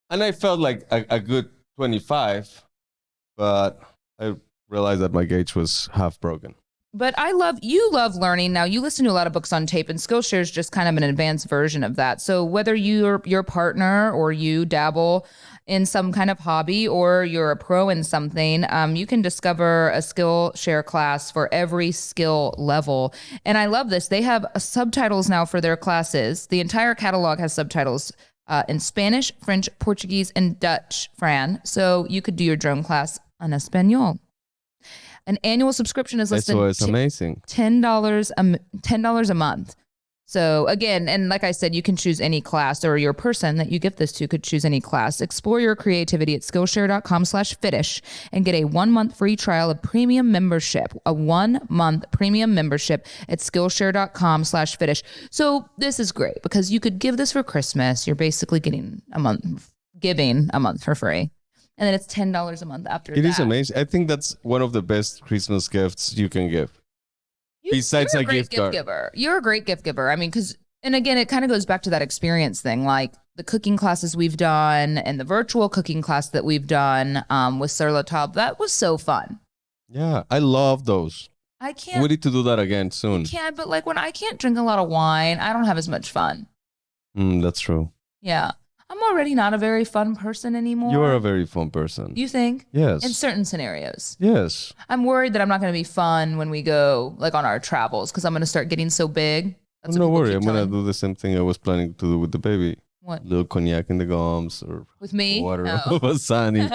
[SPEAKER 2] And I felt like a good 25, but I realized that my gauge was half broken.
[SPEAKER 1] But you love learning. Now you listen to a lot of books on tape and Skillshare is just kind of an advanced version of that. So whether your partner or you dabble in some kind of hobby or you're a pro in something, you can discover a Skillshare class for every skill level. And I love this. They have subtitles now for their classes. The entire catalog has subtitles in Spanish, French, Portuguese, and Dutch, Fran. So you could do your drone class en Espanol. An annual subscription is less than
[SPEAKER 2] amazing.
[SPEAKER 1] $10 a month. So again, and like I said, you can choose any class, or your person that you give this to could choose any class. Explore your creativity at Skillshare.com/fitish and get a 1 month free trial of premium membership. A 1 month premium membership at Skillshare.com/fitish. So this is great because you could give this for Christmas. You're basically giving a month for free. And then it's $10 a month after that.
[SPEAKER 2] It is amazing. I think that's one of the best Christmas gifts you can give. Besides a gift card.
[SPEAKER 1] You're a great gift giver. I mean, and again, it kind of goes back to that experience thing, like the cooking classes we've done and the virtual cooking class that we've done with Sur La Table. That was so fun.
[SPEAKER 2] Yeah, I love those.
[SPEAKER 1] I can't.
[SPEAKER 2] We need to do that again soon.
[SPEAKER 1] But like when I can't drink a lot of wine, I don't have as much fun.
[SPEAKER 2] That's true.
[SPEAKER 1] Yeah. I'm already not a very fun person anymore.
[SPEAKER 2] You're a very fun person.
[SPEAKER 1] You think?
[SPEAKER 2] Yes.
[SPEAKER 1] In certain scenarios.
[SPEAKER 2] Yes.
[SPEAKER 1] I'm worried that I'm not going to be fun when we go like on our travels because I'm going to start getting so big. That's
[SPEAKER 2] No
[SPEAKER 1] what people
[SPEAKER 2] worry,
[SPEAKER 1] keep
[SPEAKER 2] I'm gonna
[SPEAKER 1] telling me.
[SPEAKER 2] do the same thing I was planning to do with the baby.
[SPEAKER 1] What?
[SPEAKER 2] Little cognac in the gums or
[SPEAKER 1] With me?
[SPEAKER 2] water
[SPEAKER 1] Oh.
[SPEAKER 2] of a sunny.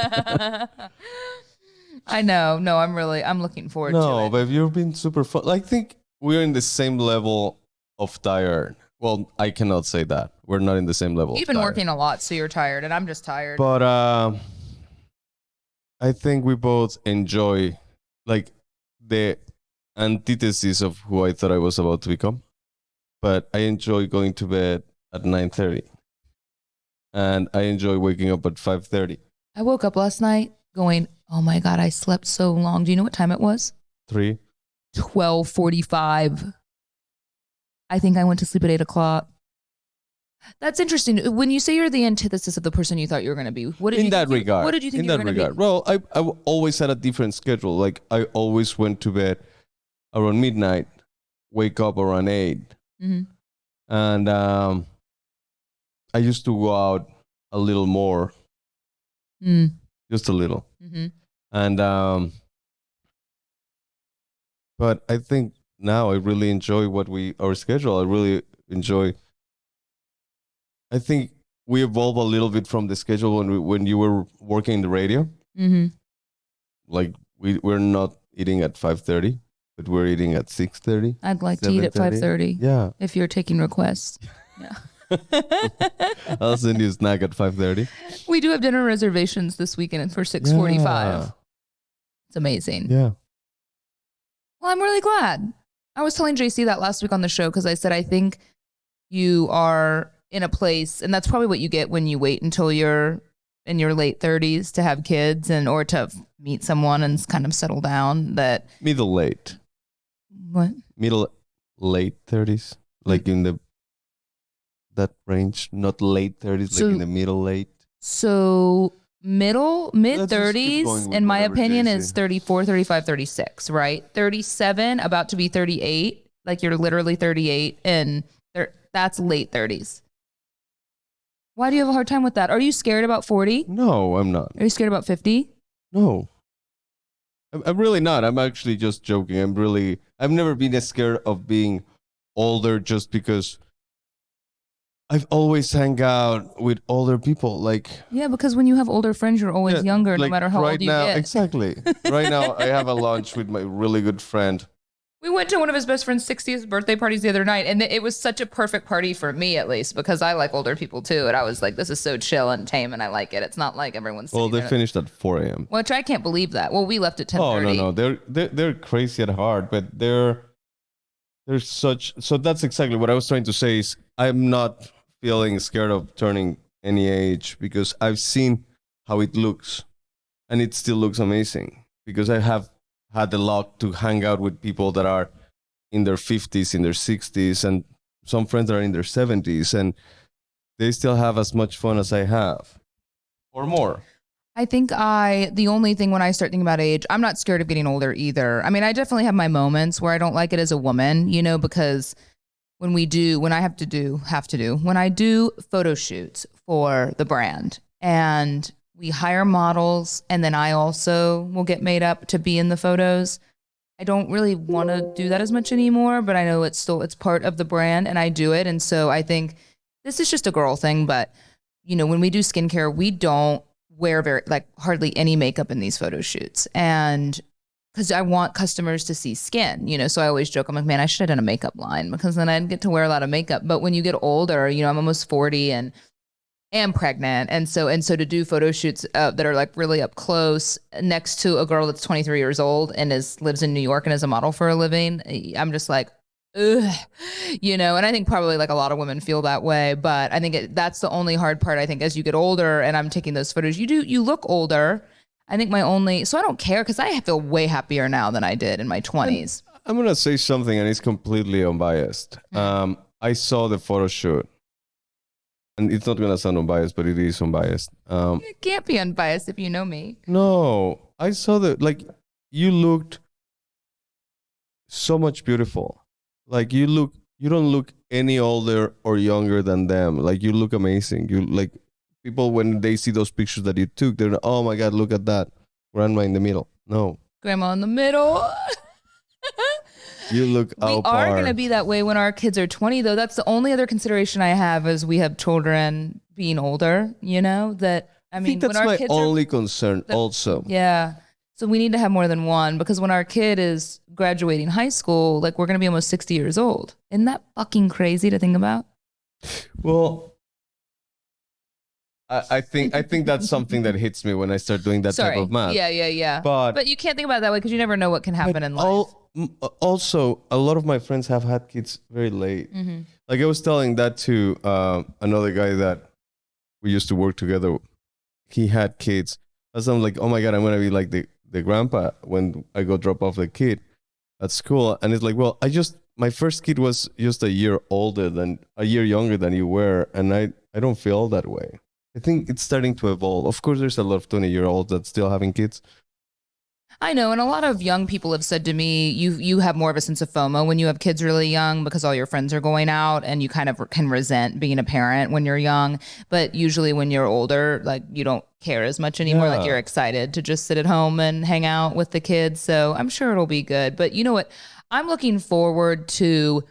[SPEAKER 1] I know. No, I'm looking forward to
[SPEAKER 2] No,
[SPEAKER 1] it.
[SPEAKER 2] but you've been super fun. I think we're in the same level of tired. Well, I cannot say that. We're not in the same level.
[SPEAKER 1] You've been working a lot, so you're tired, and I'm just tired.
[SPEAKER 2] But I think we both enjoy like the antithesis of who I thought I was about to become. But I enjoy going to bed at 9:30. And I enjoy waking up at 5:30.
[SPEAKER 1] I woke up last night going, oh my God, I slept so long. Do you know what time it was?
[SPEAKER 2] 3.
[SPEAKER 1] 12:45. I think I went to sleep at 8 o'clock. That's interesting. When you say you're the antithesis of the person you thought you were going to be, what did
[SPEAKER 2] In
[SPEAKER 1] you
[SPEAKER 2] that
[SPEAKER 1] think
[SPEAKER 2] regard.
[SPEAKER 1] What did you think
[SPEAKER 2] in
[SPEAKER 1] you were
[SPEAKER 2] that
[SPEAKER 1] going to
[SPEAKER 2] regard.
[SPEAKER 1] be?
[SPEAKER 2] Well, I always had a different schedule. Like I always went to bed around midnight, wake up around 8.
[SPEAKER 1] Mm-hmm.
[SPEAKER 2] And I used to go out a little more. Just a little.
[SPEAKER 1] Mm-hmm.
[SPEAKER 2] And but I think now I really enjoy our schedule. I really enjoy. I think we evolved a little bit from the schedule when you were working in the radio.
[SPEAKER 1] Mm-hmm.
[SPEAKER 2] Like we're not eating at 5:30, but we're eating at 6:30.
[SPEAKER 1] I'd like to eat at 5:30.
[SPEAKER 2] Yeah.
[SPEAKER 1] If you're taking requests. Yeah.
[SPEAKER 2] I'll send you a snack at 5:30.
[SPEAKER 1] We do have dinner reservations this weekend for 6:45.
[SPEAKER 2] Yeah.
[SPEAKER 1] It's amazing.
[SPEAKER 2] Yeah.
[SPEAKER 1] Well, I'm really glad. I was telling JC that last week on the show because I said I think you are in a place, and that's probably what you get when you wait until you're in your late 30s to have kids or to meet someone and kind of settle down. That
[SPEAKER 2] Middle late.
[SPEAKER 1] what?
[SPEAKER 2] Middle late 30s, like in that range, not late 30s,
[SPEAKER 1] So-
[SPEAKER 2] like in the middle late.
[SPEAKER 1] So mid
[SPEAKER 2] Let's just keep
[SPEAKER 1] 30s,
[SPEAKER 2] going with
[SPEAKER 1] in my
[SPEAKER 2] whatever
[SPEAKER 1] opinion,
[SPEAKER 2] JC.
[SPEAKER 1] is 34, 35, 36, right? 37, about to be 38, like you're literally 38, and that's late 30s. Why do you have a hard time with that? Are you scared about 40?
[SPEAKER 2] No, I'm not.
[SPEAKER 1] Are you scared about 50?
[SPEAKER 2] No. I'm really not. I'm actually just joking. I've never been as scared of being older just because I've always hang out with older people. Like,
[SPEAKER 1] Yeah, because when you have older friends, you're always
[SPEAKER 2] yeah,
[SPEAKER 1] younger, no
[SPEAKER 2] like
[SPEAKER 1] matter how
[SPEAKER 2] right
[SPEAKER 1] old you
[SPEAKER 2] now,
[SPEAKER 1] get.
[SPEAKER 2] Exactly. Right now, I have a lunch with my really good friend.
[SPEAKER 1] We went to one of his best friend's 60th birthday parties the other night, and it was such a perfect party for me, at least, because I like older people too. And I was like, this is so chill and tame, and I like it. It's not like everyone's
[SPEAKER 2] Well,
[SPEAKER 1] sitting
[SPEAKER 2] they
[SPEAKER 1] there.
[SPEAKER 2] finished at 4 a.m.
[SPEAKER 1] Which I can't believe that. Well, we left at 10:30.
[SPEAKER 2] Oh no, they're crazy at heart, but they're such. So that's exactly what I was trying to say. Is I'm not feeling scared of turning any age because I've seen how it looks, and it still looks amazing because I have had the luck to hang out with people that are in their 50s, in their 60s, and some friends are in their 70s, and they still have as much fun as I have, or more.
[SPEAKER 1] I think the only thing when I start thinking about age, I'm not scared of getting older either. I mean, I definitely have my moments where I don't like it as a woman, because when I do photo shoots for the brand and we hire models and then I also will get made up to be in the photos. I don't really want to do that as much anymore, but I know it's part of the brand and I do it. And so I think this is just a girl thing, but when we do skincare, we don't wear hardly any makeup in these photo shoots. And because I want customers to see skin, so I always joke, I'm like, man, I should have done a makeup line because then I'd get to wear a lot of makeup. But when you get older, I'm almost 40 and am pregnant. And so to do photo shoots that are like really up close next to a girl that's 23 years old and lives in New York and is a model for a living, I'm just like, ugh, and I think probably like a lot of women feel that way, but I think that's the only hard part. I think as you get older and I'm taking those photos, you look older. I think so I don't care because I feel way happier now than I did in my 20s.
[SPEAKER 2] I'm going to say something and it's completely unbiased. I saw the photo shoot and it's not going to sound unbiased, but it is unbiased.
[SPEAKER 1] It can't be unbiased if you know me.
[SPEAKER 2] No, I saw you looked so much beautiful. Like you don't look any older or younger than them. Like you look amazing. You people, when they see those pictures that you took, they're, oh my God, look at that. Grandma in the middle. No.
[SPEAKER 1] Grandma in the middle.
[SPEAKER 2] You look
[SPEAKER 1] We
[SPEAKER 2] out
[SPEAKER 1] are
[SPEAKER 2] par.
[SPEAKER 1] going to be that way when our kids are 20, though. That's the only other consideration I have as we have children being older, that, I mean,
[SPEAKER 2] think that's
[SPEAKER 1] when our
[SPEAKER 2] my
[SPEAKER 1] kids
[SPEAKER 2] only concern also.
[SPEAKER 1] yeah. So we need to have more than one because when our kid is graduating high school, like we're going to be almost 60 years old. Isn't that fucking crazy to think about?
[SPEAKER 2] Well, I think that's something that hits me when I start doing that type of math.
[SPEAKER 1] Yeah.
[SPEAKER 2] But
[SPEAKER 1] you can't think about it that way because you never know what can happen in life.
[SPEAKER 2] Also, a lot of my friends have had kids very late.
[SPEAKER 1] Mm-hmm.
[SPEAKER 2] Like I was telling that to another guy that we used to work together. He had kids. So I'm like, oh my God, I'm gonna be like the grandpa when I go drop off the kid at school. And it's like, well, my first kid was just a year younger than you were, and I don't feel that way. I think it's starting to evolve. Of course, there's a lot of 20-year-olds that still having kids.
[SPEAKER 1] I know, and a lot of young people have said to me, you have more of a sense of FOMO when you have kids really young because all your friends are going out, and you kind of can resent being a parent when you're young. But usually when you're older, like you don't care as much anymore.
[SPEAKER 2] Yeah.
[SPEAKER 1] Like you're excited to just sit at home and hang out with the kids. So I'm sure it'll be good. But you know what? I'm looking forward to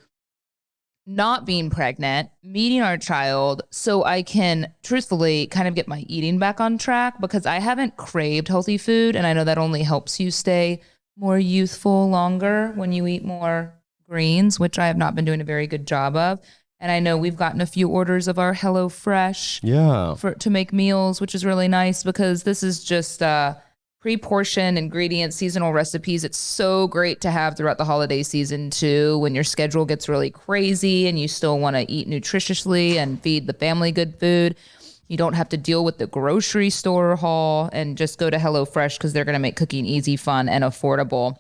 [SPEAKER 1] not being pregnant, meeting our child, so I can truthfully kind of get my eating back on track because I haven't craved healthy food. And I know that only helps you stay more youthful longer when you eat more greens, which I have not been doing a very good job of. And I know we've gotten a few orders of our HelloFresh to make meals, which is really nice because this is just pre-portioned ingredients, seasonal recipes. It's so great to have throughout the holiday season too, when your schedule gets really crazy and you still want to eat nutritiously and feed the family good food. You don't have to deal with the grocery store haul and just go to HelloFresh because they're going to make cooking easy, fun, and affordable.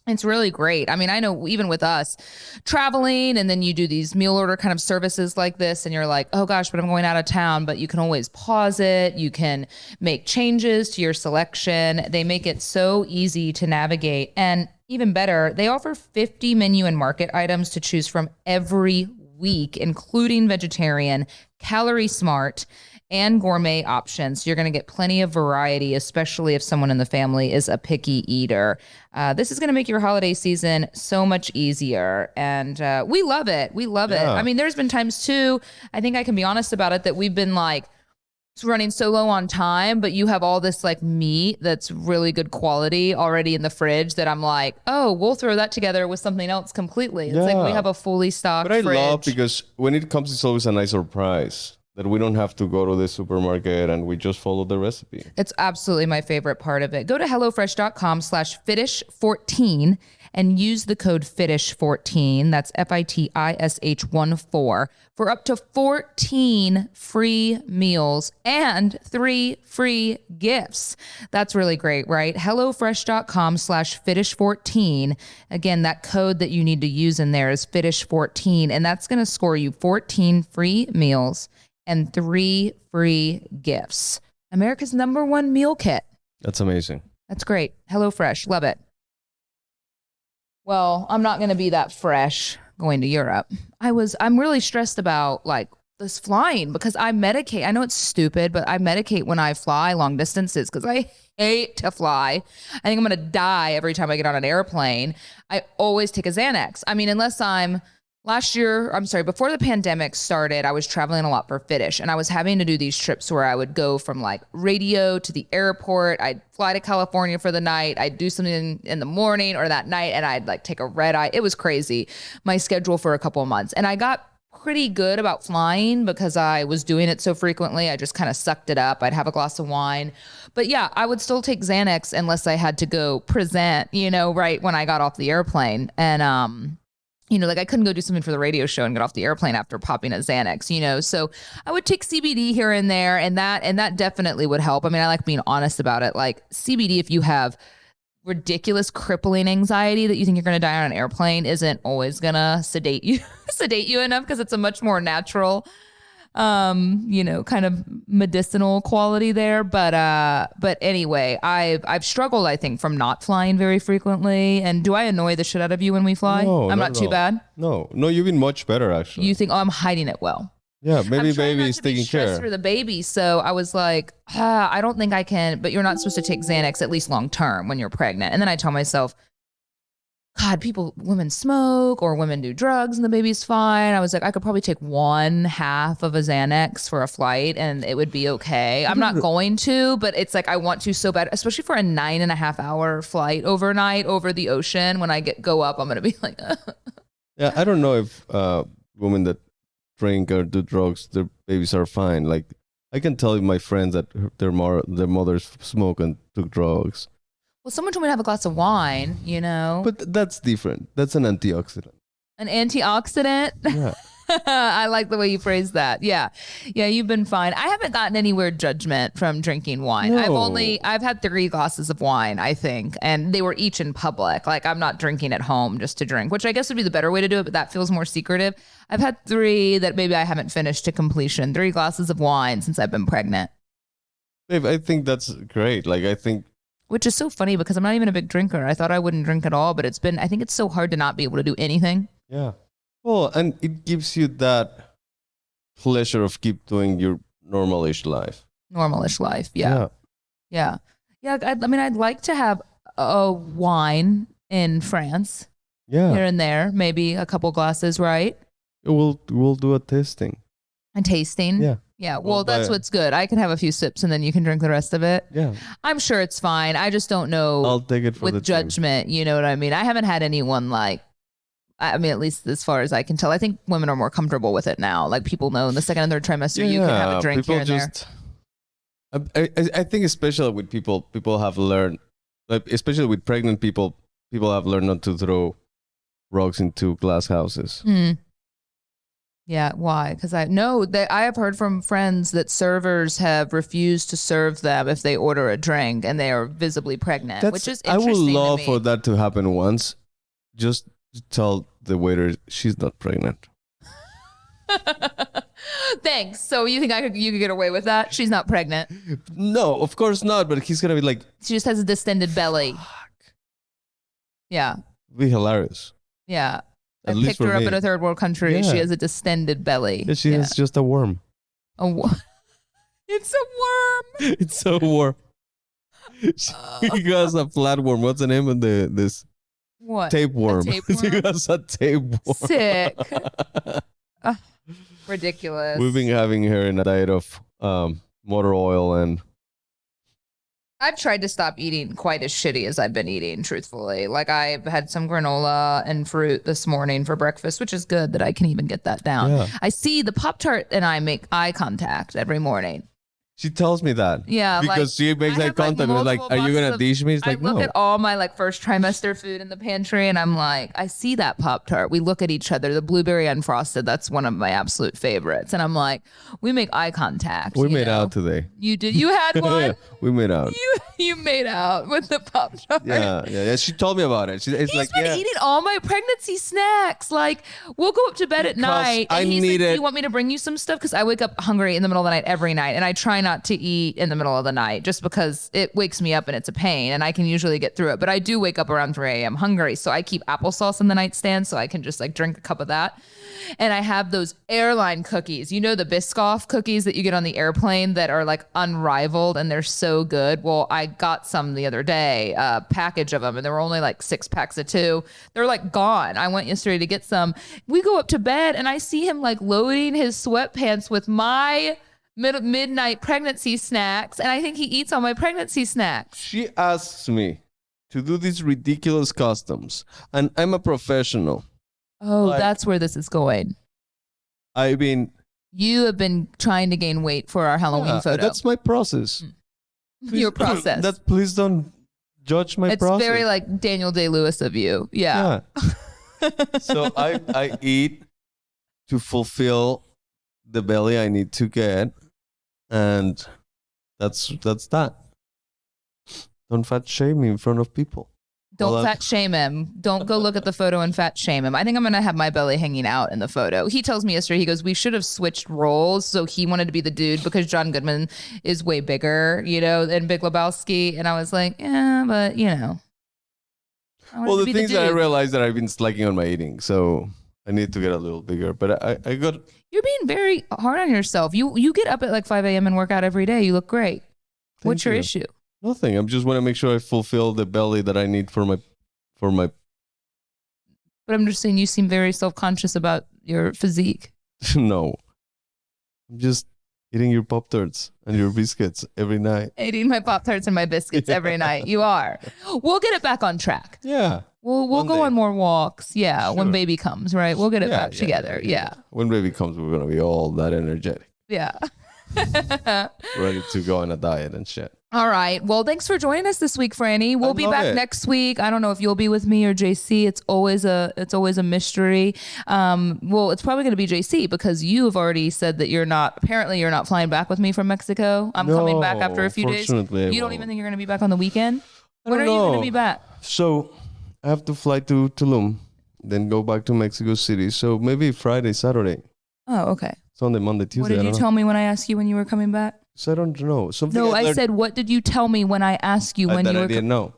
[SPEAKER 1] It's really great. I mean, I know even with us traveling and then you do these meal order kind of services like this and you're like, oh gosh, but I'm going out of town, but you can always pause it. You can make changes to your selection. They make it so easy to navigate. And even better, they offer 50 menu and market items to choose from every week, including vegetarian, calorie smart, and gourmet options. You're going to get plenty of variety, especially if someone in the family is a picky eater. This is going to make your holiday season so much easier. And we love it. We love it. I mean, there's been times too, I think I can be honest about it, that we've been like, it's running so low on time, but you have all this like meat that's really good quality already in the fridge that I'm like, oh, we'll throw that together with something else completely. It's like we have a fully stocked
[SPEAKER 2] But I
[SPEAKER 1] fridge.
[SPEAKER 2] love because when it comes, it's always a nice surprise that we don't have to go to the supermarket and we just follow the recipe.
[SPEAKER 1] It's absolutely my favorite part of it. Go to HelloFresh.com/Fitish14 and use the code Fitish14. That's FITISH14 for up to 14 free meals and 3 free gifts. That's really great, right? HelloFresh.com/Fitish14. Again, that code that you need to use in there is Fitish14, and that's going to score you 14 free meals and 3 free gifts. America's #1 meal kit.
[SPEAKER 2] That's amazing.
[SPEAKER 1] That's great. HelloFresh. Love it. Well, I'm not going to be that fresh going to Europe. I'm really stressed about like this flying because I medicate. I know it's stupid, but I medicate when I fly long distances because I hate to fly. I think I'm going to die every time I get on an airplane. I always take a Xanax. I mean, before the pandemic started, I was traveling a lot for Fitish, and I was having to do these trips where I would go from like radio to the airport. I'd fly to California for the night. I'd do something in the morning or that night, and I'd like take a red eye. It was crazy, my schedule for a couple of months. And I got pretty good about flying because I was doing it so frequently. I just kind of sucked it up. I'd have a glass of wine. But yeah, I would still take Xanax unless I had to go present, right when I got off the airplane. And, like I couldn't go do something for the radio show and get off the airplane after popping a Xanax, so I would take CBD here and there, and that definitely would help. I mean, I like being honest about it. Like CBD, if you have ridiculous crippling anxiety that you think you're going to die on an airplane, isn't always going to sedate you enough because it's a much more natural kind of medicinal quality there. But anyway, I've struggled, I think, from not flying very frequently. And do I annoy the shit out of you when we fly?
[SPEAKER 2] No,
[SPEAKER 1] I'm not too bad.
[SPEAKER 2] No, you've been much better, actually.
[SPEAKER 1] You think, I'm hiding it well.
[SPEAKER 2] Yeah, maybe
[SPEAKER 1] I'm trying not
[SPEAKER 2] baby's
[SPEAKER 1] to be
[SPEAKER 2] taking
[SPEAKER 1] stressed
[SPEAKER 2] care.
[SPEAKER 1] for the baby. So I was like, I don't think I can, but you're not supposed to take Xanax at least long term when you're pregnant. And then I tell myself, God, women smoke or women do drugs and the baby's fine. I was like, I could probably take 1/2 of a Xanax for a flight and it would be okay. I'm not going to, but it's like I want to so bad, especially for a 9.5 hour flight overnight over the ocean. When I go up, I'm going to be like,
[SPEAKER 2] Yeah, I don't know if women that drink or do drugs, their babies are fine. Like I can tell you my friends that their mothers smoke and took drugs.
[SPEAKER 1] well, someone told me to have a glass of wine, you know,
[SPEAKER 2] But that's different. That's an antioxidant.
[SPEAKER 1] an antioxidant.
[SPEAKER 2] Yeah.
[SPEAKER 1] I like the way you phrase that. Yeah. Yeah, you've been fine. I haven't gotten any weird judgment from drinking wine.
[SPEAKER 2] No.
[SPEAKER 1] I've had 3 glasses of wine, I think, and they were each in public. Like I'm not drinking at home just to drink, which I guess would be the better way to do it, but that feels more secretive. I've had 3 that maybe I haven't finished to completion. 3 glasses of wine since I've been pregnant.
[SPEAKER 2] Babe, I think that's great. Like I think
[SPEAKER 1] Which is so funny because I'm not even a big drinker. I thought I wouldn't drink at all, but I think it's so hard to not be able to do anything.
[SPEAKER 2] yeah. Well, and it gives you that pleasure of keep doing your normal-ish life.
[SPEAKER 1] Normalish life. Yeah. Yeah. I mean, I'd like to have a wine in France
[SPEAKER 2] Yeah.
[SPEAKER 1] here and there, maybe a couple glasses, right?
[SPEAKER 2] We'll do a tasting.
[SPEAKER 1] And tasting.
[SPEAKER 2] Yeah.
[SPEAKER 1] Yeah. Well,
[SPEAKER 2] buy
[SPEAKER 1] that's
[SPEAKER 2] it.
[SPEAKER 1] what's good. I can have a few sips and then you can drink the rest of it.
[SPEAKER 2] Yeah.
[SPEAKER 1] I'm sure it's fine. I just don't know
[SPEAKER 2] I'll take it for the
[SPEAKER 1] with
[SPEAKER 2] team.
[SPEAKER 1] judgment. You know what I mean? I haven't had anyone I mean, at least as far as I can tell, I think women are more comfortable with it now. Like people know in the second and third trimester, you can have a drink here and there.
[SPEAKER 2] I think especially with people have learned, like especially with pregnant people have learned not to throw rocks into glass houses.
[SPEAKER 1] Yeah, why? Because I know that I have heard from friends that servers have refused to serve them if they order a drink and they are visibly pregnant, which is
[SPEAKER 2] I
[SPEAKER 1] interesting.
[SPEAKER 2] would love
[SPEAKER 1] to me.
[SPEAKER 2] for that to happen once. Just tell the waiter she's not pregnant.
[SPEAKER 1] Thanks. So you think you could get away with that? She's not pregnant.
[SPEAKER 2] No, of course not. But he's gonna be like,
[SPEAKER 1] She just has a distended belly. Yeah.
[SPEAKER 2] be hilarious.
[SPEAKER 1] Yeah.
[SPEAKER 2] At
[SPEAKER 1] I
[SPEAKER 2] least
[SPEAKER 1] picked
[SPEAKER 2] for
[SPEAKER 1] her up
[SPEAKER 2] me.
[SPEAKER 1] in a third world country.
[SPEAKER 2] Yeah.
[SPEAKER 1] She has a distended belly.
[SPEAKER 2] Yeah, she is just a worm.
[SPEAKER 1] It's a worm.
[SPEAKER 2] It's so warm. She has a flatworm. What's the name of this
[SPEAKER 1] What?
[SPEAKER 2] tapeworm?
[SPEAKER 1] A
[SPEAKER 2] She
[SPEAKER 1] tapeworm?
[SPEAKER 2] has a tapeworm.
[SPEAKER 1] Sick. Ridiculous.
[SPEAKER 2] We've been having her in a diet of motor oil and
[SPEAKER 1] I've tried to stop eating quite as shitty as I've been eating, truthfully. Like I've had some granola and fruit this morning for breakfast, which is good that I can even get that down.
[SPEAKER 2] Yeah.
[SPEAKER 1] I see the Pop-Tart and I make eye contact every morning.
[SPEAKER 2] she tells me that.
[SPEAKER 1] Yeah,
[SPEAKER 2] Because she makes
[SPEAKER 1] I
[SPEAKER 2] eye
[SPEAKER 1] have,
[SPEAKER 2] contact and is like,
[SPEAKER 1] multiple
[SPEAKER 2] are you
[SPEAKER 1] boxes
[SPEAKER 2] gonna
[SPEAKER 1] of-
[SPEAKER 2] dish me? It's like,
[SPEAKER 1] I look
[SPEAKER 2] no.
[SPEAKER 1] at all my first trimester food in the pantry and I'm like, I see that Pop-Tart. We look at each other. The blueberry unfrosted, that's one of my absolute favorites. And I'm like, we make eye contact.
[SPEAKER 2] We
[SPEAKER 1] you
[SPEAKER 2] made
[SPEAKER 1] know?
[SPEAKER 2] out today.
[SPEAKER 1] You did? You had one?
[SPEAKER 2] We made out.
[SPEAKER 1] You made out with the Pop-Tart.
[SPEAKER 2] Yeah. She told me about it. It's
[SPEAKER 1] He's
[SPEAKER 2] like,
[SPEAKER 1] been
[SPEAKER 2] yeah.
[SPEAKER 1] eating all my pregnancy snacks. Like, we'll go up to bed at
[SPEAKER 2] Because
[SPEAKER 1] night.
[SPEAKER 2] I
[SPEAKER 1] And he's
[SPEAKER 2] need
[SPEAKER 1] like,
[SPEAKER 2] it.
[SPEAKER 1] do you want me to bring you some stuff? Because I wake up hungry in the middle of the night every night. And I try not to eat in the middle of the night just because it wakes me up and it's a pain. And I can usually get through it. But I do wake up around 3 a.m. hungry. So I keep applesauce in the nightstand so I can just drink a cup of that. And I have those airline cookies. You know, the Biscoff cookies that you get on the airplane that are unrivaled and they're so good. Well, I got some the other day, a package of them, and there were only 6 packs of 2. They're gone. I went yesterday to get some. We go up to bed and I see him loading his sweatpants with my midnight pregnancy snacks. And I think he eats all my pregnancy snacks.
[SPEAKER 2] She asks me to do these ridiculous customs, and I'm a professional.
[SPEAKER 1] Oh, that's where this is going.
[SPEAKER 2] I mean,
[SPEAKER 1] You have been trying to gain weight for our Halloween photo.
[SPEAKER 2] that's my process.
[SPEAKER 1] Your process.
[SPEAKER 2] Please don't judge my
[SPEAKER 1] It's
[SPEAKER 2] process.
[SPEAKER 1] very Daniel Day-Lewis of you. Yeah.
[SPEAKER 2] So I eat to fulfill the belly I need to get, and that's that. Don't fat shame me in front of people.
[SPEAKER 1] Don't
[SPEAKER 2] Well,
[SPEAKER 1] fat shame him. Don't go look at the photo and fat shame him. I think I'm going to have my belly hanging out in the photo. He tells me yesterday, he goes, we should have switched roles. So he wanted to be the dude because John Goodman is way bigger, than Big Lebowski. And I was like, yeah, but I wanted
[SPEAKER 2] Well,
[SPEAKER 1] to
[SPEAKER 2] the
[SPEAKER 1] be
[SPEAKER 2] things that I
[SPEAKER 1] dude.
[SPEAKER 2] realized that I've been slacking on my eating. So I need to get a little bigger, but I got.
[SPEAKER 1] You're being very hard on yourself. You get up at like 5 a.m. and work out every day. You look great. What's your issue?
[SPEAKER 2] Nothing. I just want to make sure I fulfill the belly that I need for my. But
[SPEAKER 1] I'm just saying you seem very self-conscious about your physique.
[SPEAKER 2] No. I'm just eating your Pop-Tarts and your biscuits every night.
[SPEAKER 1] Eating my Pop-Tarts and my biscuits every night. You are. We'll get it back on track.
[SPEAKER 2] Yeah.
[SPEAKER 1] We'll go on more walks. Yeah.
[SPEAKER 2] Sure.
[SPEAKER 1] When baby comes, right? We'll get it back together. Yeah.
[SPEAKER 2] When baby comes, we're going to be all that energetic.
[SPEAKER 1] Yeah.
[SPEAKER 2] Ready to go on a diet and shit.
[SPEAKER 1] All right. Well, thanks for joining us this week, Franny. We'll be back next week. I don't know if you'll be with me or JC. It's always a mystery. Well, it's probably going to be JC because you have already said that you're not flying back with me from Mexico. I'm coming back after a few days. You don't even think you're going to be back on the weekend? When are you going to be back?
[SPEAKER 2] So I have to fly to Tulum, then go back to Mexico City. So maybe Friday, Saturday.
[SPEAKER 1] Oh, okay.
[SPEAKER 2] Sunday, Monday, Tuesday.
[SPEAKER 1] What did you tell me when I asked you when you were coming back?
[SPEAKER 2] So I don't know.
[SPEAKER 1] I said, what did you tell me when I asked you when you were?
[SPEAKER 2] I didn't know.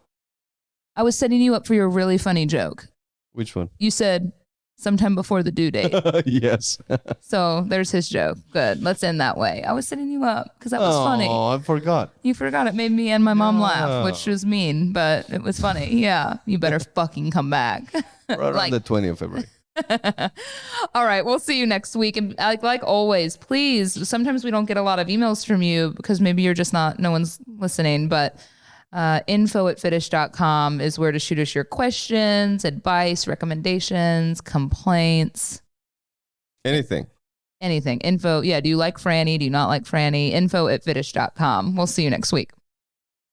[SPEAKER 1] I was setting you up for your really funny joke.
[SPEAKER 2] Which one?
[SPEAKER 1] You said sometime before the due date.
[SPEAKER 2] Yes.
[SPEAKER 1] So there's his joke. Good. Let's end that way. I was setting you up because that was funny.
[SPEAKER 2] Oh, I forgot.
[SPEAKER 1] You forgot. It made me and my mom laugh, which was mean, but it was funny. Yeah. You better fucking come back.
[SPEAKER 2] Right around the 20th of February.
[SPEAKER 1] All right, we'll see you next week. And like always, please, sometimes we don't get a lot of emails from you because maybe you're just no one's listening, but info@fitish.com is where to shoot us your questions, advice, recommendations, complaints.
[SPEAKER 2] Anything.
[SPEAKER 1] Info. Yeah. Do you like Franny? Do you not like Franny? info@fitish.com. We'll see you next week.